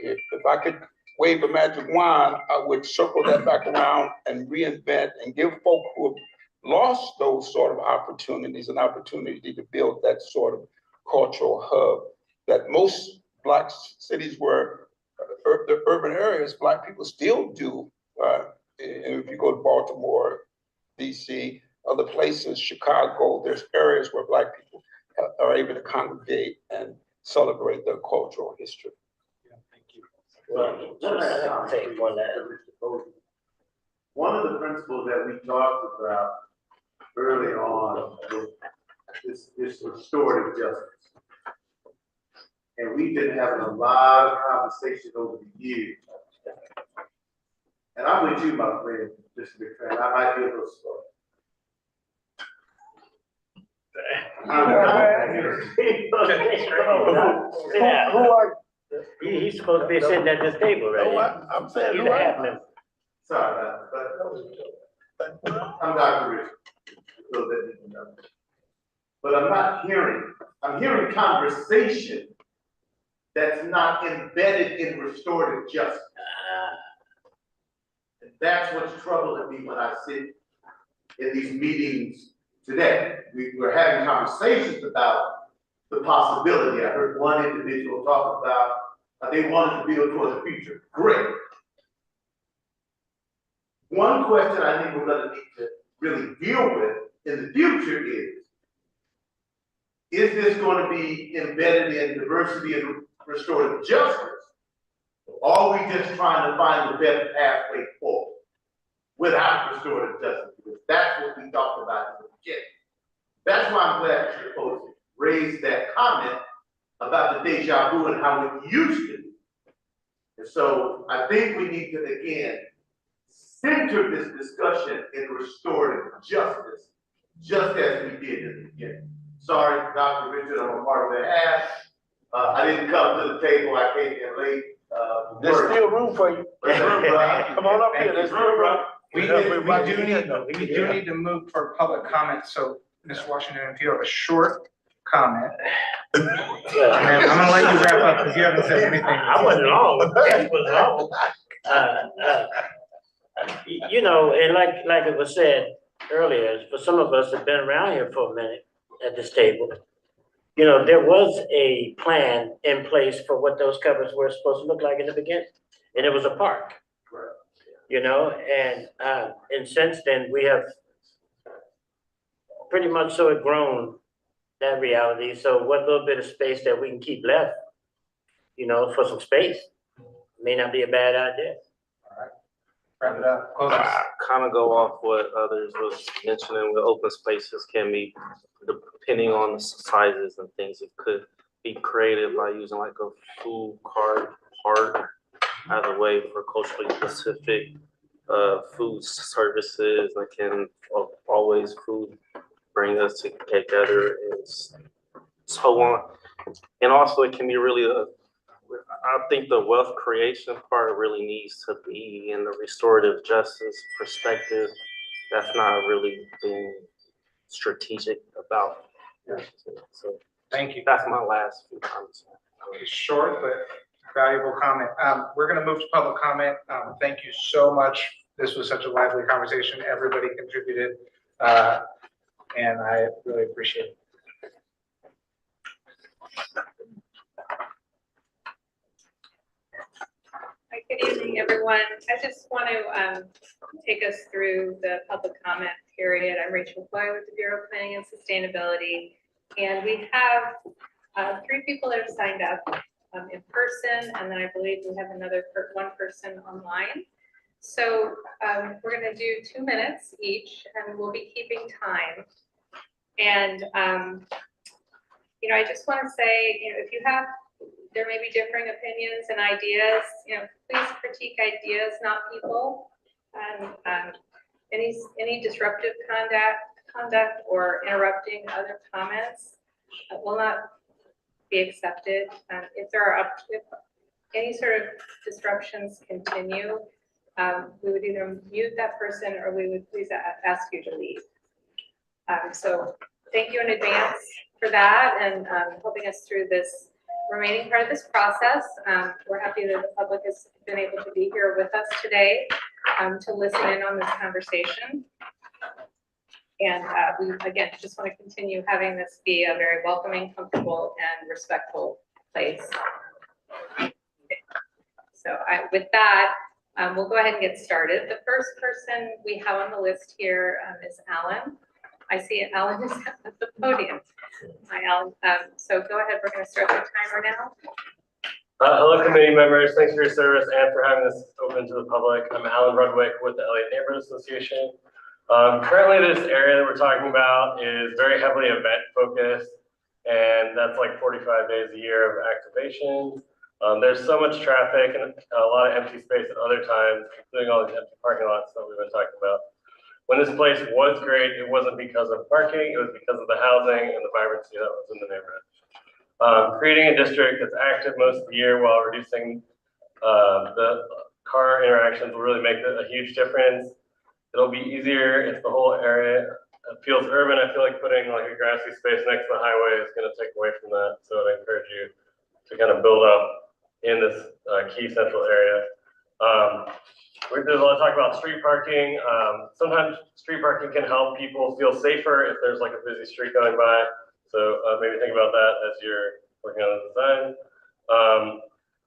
if I could wave a magic wand, I would circle that back around and reinvent and give folk who have lost those sort of opportunities an opportunity to build that sort of cultural hub that most Black cities were, the urban areas, Black people still do. And if you go to Baltimore, DC, other places, Chicago, there's areas where Black people are able to congregate and celebrate their cultural history. Well, I'll take one One of the principles that we talked about early on was this restorative justice. And we've been having a lot of conversation over the years. And I'm with you, my friend, Mr. McFerrin. I might be a little slow. He's supposed to be sitting at this table right here. I'm saying, He's a half member. Sorry about that, but I'm Dr. Rich. A little bit different number. But I'm hearing conversation that's not embedded in restorative justice. And that's what's troubling me when I sit in these meetings today. We're having conversations about the possibility. I heard one individual talk about they wanted to build for the future. Great. One question I think we're going to need to really deal with in the future is this going to be embedded in diversity and restorative justice? Or are we just trying to find the best pathway forward without restorative justice? Because that's what we talked about in the beginning. That's why I'm glad Mr. Posey raised that comment about the deja vu and how it used to be. And so I think we need to, again, center this discussion in restorative justice, just as we did in the beginning. Sorry, Dr. Richard, I'm a part of the half. I didn't come to the table, I came in late. There's still room for you. Come on up here, there's room, bro. We do need to move for public comment, so Ms. Washington, if you have a short comment. And then I'm gonna let you wrap up because you haven't said anything. I wasn't long, that was long. And like it was said earlier, for some of us that have been around here for a minute at this table, there was a plan in place for what those covers were supposed to look like in the beginning, and it was a park. And since then we have pretty much sort of grown that reality. So what little bit of space that we can keep left, for some space, may not be a bad idea. Wrap it up. Kind of go off what others was mentioning with open spaces can be, depending on the sizes and things, it could be created by using like a food cart park as a way for culturally specific food services that can always food bring us together and so on. And also it can be really I think the wealth creation part really needs to be in the restorative justice perspective. That's not really being strategic about. So thank you. That's my last few comments. Short, but valuable comment. We're gonna move to public comment. Thank you so much. This was such a lively conversation. Everybody contributed, and I really appreciate it. Hi, good evening, everyone. I just want to take us through the public comment period. I'm Rachel Fly with the Bureau of Planning and Sustainability. And we have 3 people that have signed up in person, and then I believe we have one person online. So we're going to do 2 minutes each, and we'll be keeping time. And I just want to say, if you have, there may be differing opinions and ideas, please critique ideas, not people. And any disruptive conduct or interrupting other comments will not be accepted. If any sort of disruptions continue, we would either mute that person or we would please ask you to leave. So thank you in advance for that and helping us through this remaining part of this process. We're happy that the public has been able to be here with us today to listen in on this conversation. And we, again, just want to continue having this be a very welcoming, comfortable, and respectful place. So with that, we'll go ahead and get started. The first person we have on the list here is Alan. I see Alan is at the podium. Hi, Alan. So go ahead. We're going to start the timer now. Hello, committee members. Thanks for your service and for having this open to the public. I'm Alan Rudwick with the LA Neighborhood Association. Currently, this area that we're talking about is very heavily event focused, and that's like 45 days a year of activation. There's so much traffic and a lot of empty space at other times, including all these empty parking lots that we've been talking about. When this place was great, it wasn't because of parking, it was because of the housing and the vibrancy that was in the neighborhood. Creating a district that's active most of the year while reducing the car interactions will really make a huge difference. It'll be easier if the whole area feels urban. I feel like putting like a grassy space next to the highway is going to take away from that. So I'd encourage you to kind of build up in this key central area. There's a lot of talk about street parking. Sometimes street parking can help people feel safer if there's like a busy street going by. So maybe think about that as you're working on the design.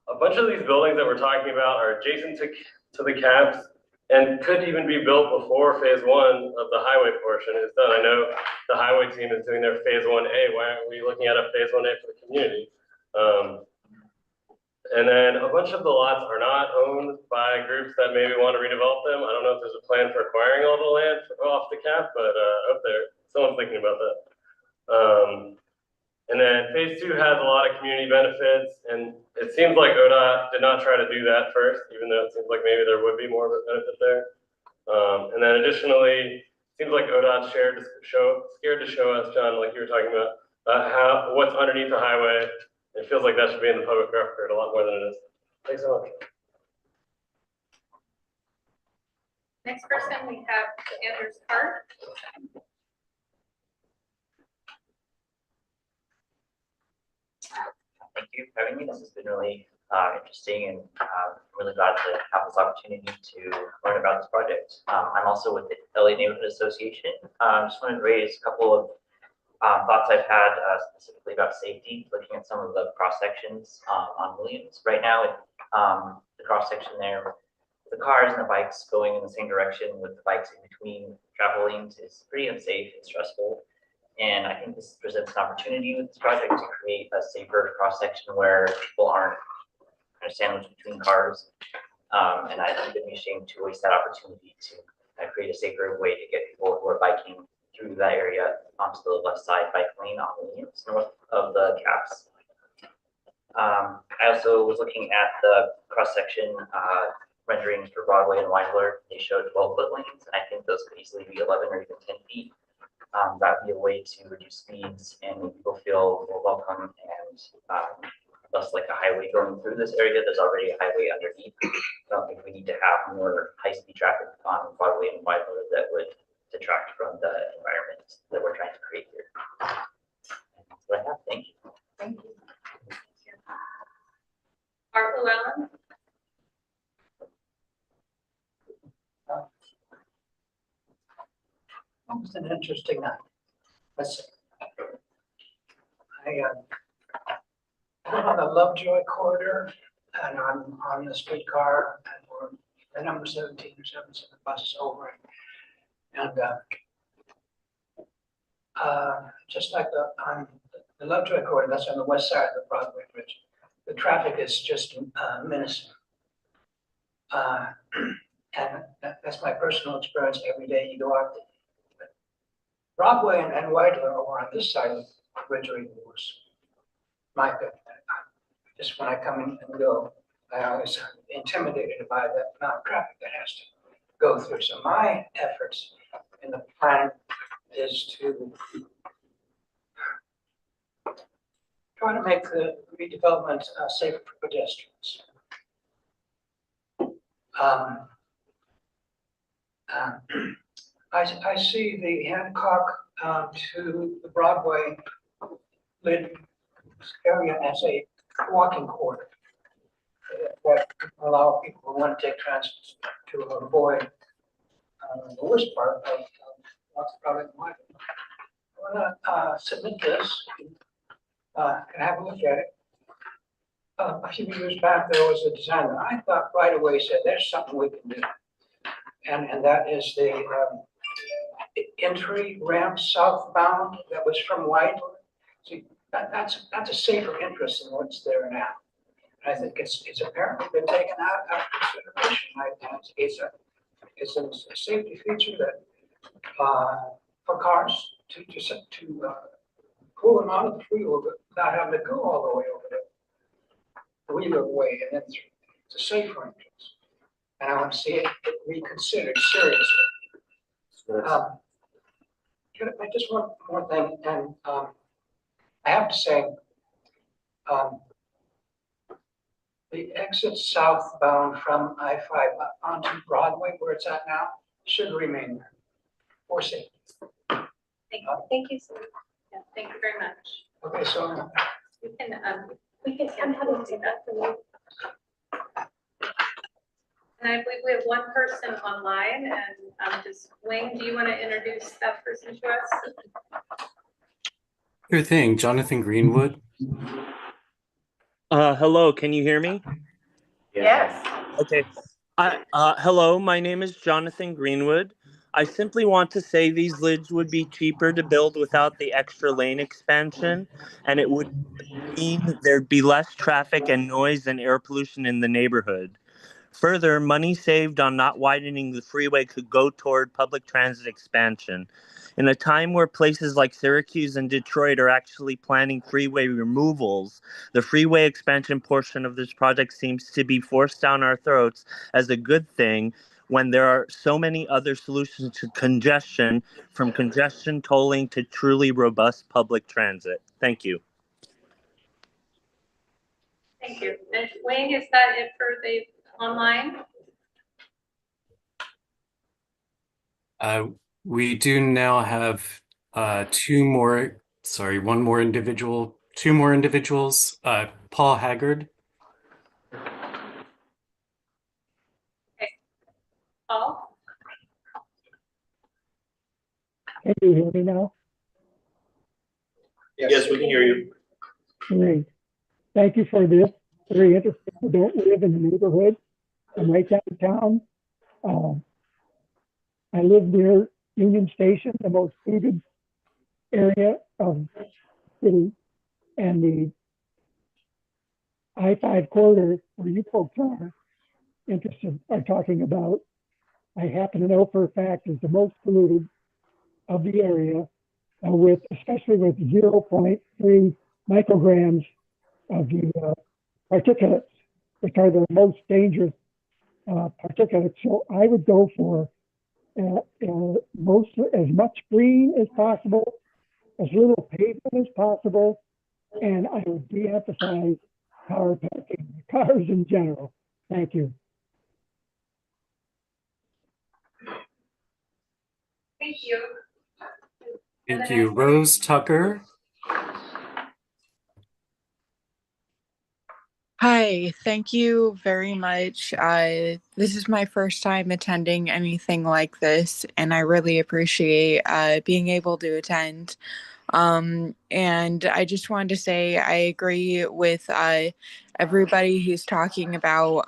A bunch of these buildings that we're talking about are adjacent to the caps and could even be built before phase 1 of the highway portion is done. I know the highway team is doing their phase 1A. Why aren't we looking at a phase 1A for the community? And then a bunch of the lots are not owned by groups that maybe want to redevelop them. I don't know if there's a plan for acquiring all the land off the cap, but up there, someone's thinking about that. And then phase 2 has a lot of community benefits, and it seems like ODOT did not try to do that first, even though it seems like maybe there would be more of a benefit there. And then additionally, it seems like ODOT's scared to show us, John, like you were talking about, what's underneath the highway. It feels like that should be in the public record a lot more than it is. Thanks so much. Next person we have Anders Hart. Thank you for having me. This has been really interesting, and I'm really glad to have this opportunity to learn about this project. I'm also with the LA Neighborhood Association. Just wanted to raise a couple of thoughts I've had specifically about safety, looking at some of the cross sections on Williams. Right now, the cross section there, the cars and the bikes going in the same direction with the bikes in between travel lanes is pretty unsafe and stressful. And I think this presents an opportunity with this project to create a safer cross section where people aren't kind of sandwiched between cars. And I think it'd be a shame to waste that opportunity to create a safer way to get people who are biking through that area onto the left side bike lane on Williams, north of the caps. I also was looking at the cross-section renderings for Broadway and Weimler. They showed 12-foot lanes, and I think those could easily be 11 or even 10 feet. That would be a way to reduce speeds and make people feel more welcome and less like a highway going through this area. There's already a highway underneath. I don't think we need to have more high-speed traffic on Broadway and Weimler that would detract from the environment that we're trying to create here. That's what I have. Thank you. Thank you. Art was an interesting night. Let's see. I'm on the Lovejoy corridor, and I'm on the streetcar, and we're the number 17 or 77 bus is over. And just like on the Lovejoy corridor, that's on the west side of the Broadway Bridge, the traffic is just menacing. And that's my personal experience every day you go out there. Broadway and Whitehall are on this side of the bridge are even worse. My opinion. Just when I come in and go, I always intimidated by that amount of traffic that has to go through. So my efforts in the plan is to try to make the redevelopment safer for pedestrians. I see the Hancock to the Broadway lid area as a walking corridor that allow people who want to take transit to avoid the worst part of what's probably going. I want to submit this. Can I have a look at it? A few years back, there was a designer. I thought right away said, "There's something we can do," and that is the entry ramp southbound that was from Whitehall. See, that's a safer interest than what's there now. And I think it's apparently been taken out of consideration. It's a safety feature that for cars to pull them out of the freeway without having to go all the way over the Wheeler Way and then through. It's a safer entrance, and I want to see it reconsidered seriously. Just one more thing, and I have to say, the exit southbound from I-5 onto Broadway, where it's at now, should remain there for safety. Thank you so much. Yeah, thank you very much. Okay, so We can, I'm happy to do that for you. And I believe we have one person online, and just Wayne, do you want to introduce that person to us? Sure thing, Jonathan Greenwood. Hello, can you hear me? Yes. Okay. Hello, my name is Jonathan Greenwood. I simply want to say these lids would be cheaper to build without the extra lane expansion, and it would mean there'd be less traffic and noise and air pollution in the neighborhood. Further, money saved on not widening the freeway could go toward public transit expansion. In a time where places like Syracuse and Detroit are actually planning freeway removals, the freeway expansion portion of this project seems to be forced down our throats as a good thing when there are so many other solutions to congestion, from congestion tolling to truly robust public transit. Thank you. Thank you. And Wayne, is that it for the online? We do now have two more individuals, Paul Haggard. Okay. Paul? Can you hear me now? Yes, we can hear you. Great. Thank you for this. Very interesting. I don't live in the neighborhood. I'm right downtown. I live near Union Station, the most polluted area of the city, and the I-5 corridor where you folks are interested are talking about, I happen to know for a fact is the most polluted of the area, especially with 0.3 micrograms of the particulates, which are the most dangerous particulates. So I would go for as much green as possible, as little pavement as possible, and I would de-emphasize car parking, cars in general. Thank you. Thank you. Thank you. Rose Tucker. Hi, thank you very much. This is my first time attending anything like this, and I really appreciate being able to attend. And I just wanted to say I agree with everybody who's talking about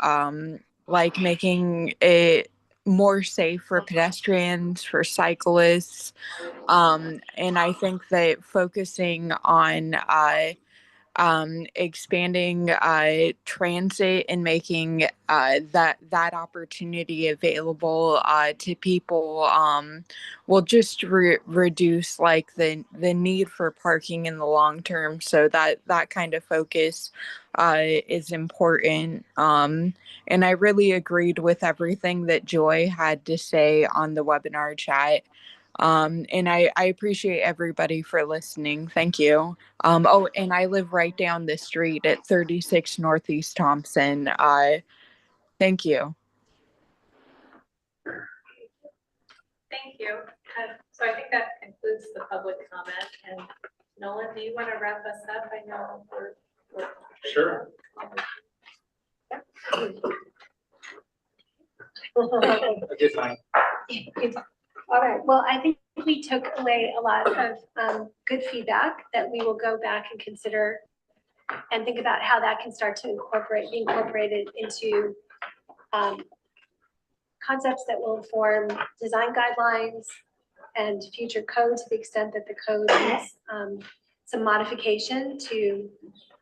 like making it more safe for pedestrians, for cyclists, and I think that focusing on expanding transit and making that opportunity available to people will just reduce like the need for parking in the long term. So that kind of focus is important. And I really agreed with everything that Joy had to say on the webinar chat. And I appreciate everybody for listening. Thank you. Oh, and I live right down the street at 36 Northeast Thompson. Thank you. Thank you. So I think that concludes the public comment. And Nolan, do you want to wrap us up? I know we're Sure. All right, well, I think we took away a lot of good feedback that we will go back and consider and think about how that can start to be incorporated into concepts that will inform design guidelines and future code to the extent that the code needs some modification to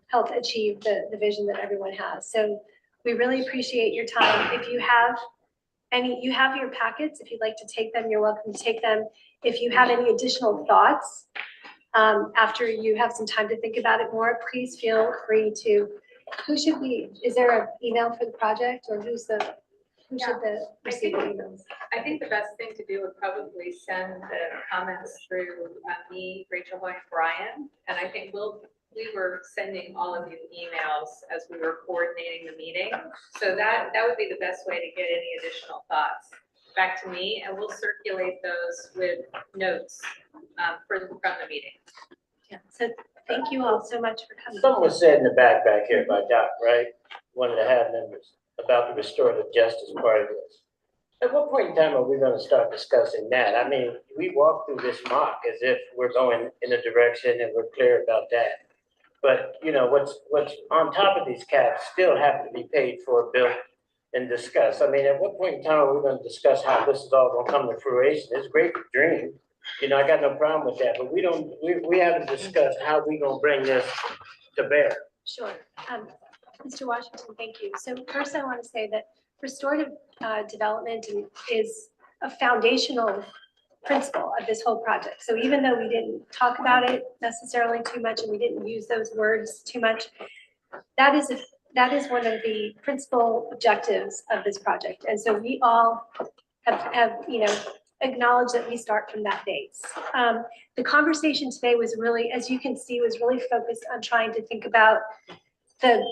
help achieve the vision that everyone has. So we really appreciate your time. If you have you have your packets. If you'd like to take them, you're welcome to take them. If you have any additional thoughts after you have some time to think about it more, please feel free to, is there an email for the project, or who should receive the emails? I think the best thing to do would probably send the comments through me, Rachel Hoy, and Brian. And I think we were sending all of you emails as we were coordinating the meeting. So that would be the best way to get any additional thoughts back to me, and we'll circulate those with notes from the meeting. Yeah, so thank you all so much for coming. Something was said in the back here by Doc, right? One of the HAB members about the restorative justice part of this. At what point in time are we going to start discussing that? I mean, we walk through this mock as if we're going in a direction and we're clear about that. But you know, what's on top of these caps still have to be paid for, built, and discussed. I mean, at what point in time are we going to discuss how this is all going to come to fruition? It's great to dream. You know, I got no problem with that, but we haven't discussed how we going to bring this to bear. Sure. Mr. Washington, thank you. So first I want to say that restorative development is a foundational principle of this whole project. So even though we didn't talk about it necessarily too much and we didn't use those words too much, that is one of the principal objectives of this project. And so we all have acknowledged that we start from that base. The conversation today was really, as you can see, was really focused on trying to think about the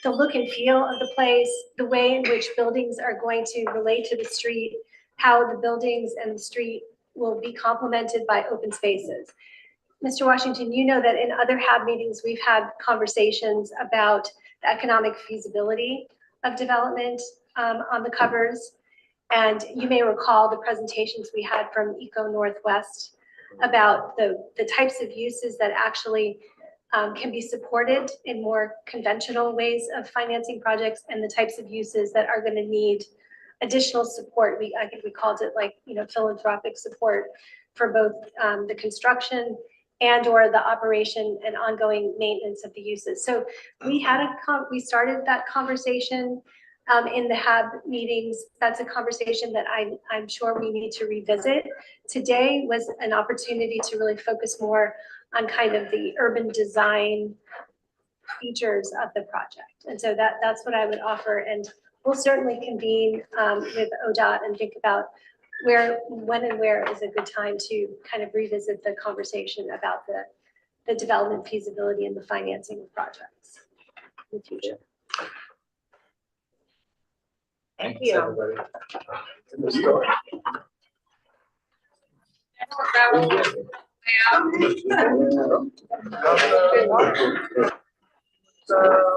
look and feel of the place, the way in which buildings are going to relate to the street, how the buildings and the street will be complemented by open spaces. Mr. Washington, you know that in other HAB meetings, we've had conversations about the economic feasibility of development on the covers. And you may recall the presentations we had from Eco Northwest about the types of uses that actually can be supported in more conventional ways of financing projects, and the types of uses that are going to need additional support. I think we called it philanthropic support for both the construction and or the operation and ongoing maintenance of the uses. So we started that conversation in the HAB meetings. That's a conversation that I'm sure we need to revisit. Today was an opportunity to really focus more on kind of the urban design features of the project. And so that's what I would offer. And we'll certainly convene with ODOT and think about when and where is a good time to kind of revisit the conversation about the development feasibility and the financing of projects in the future. Thank you. Share.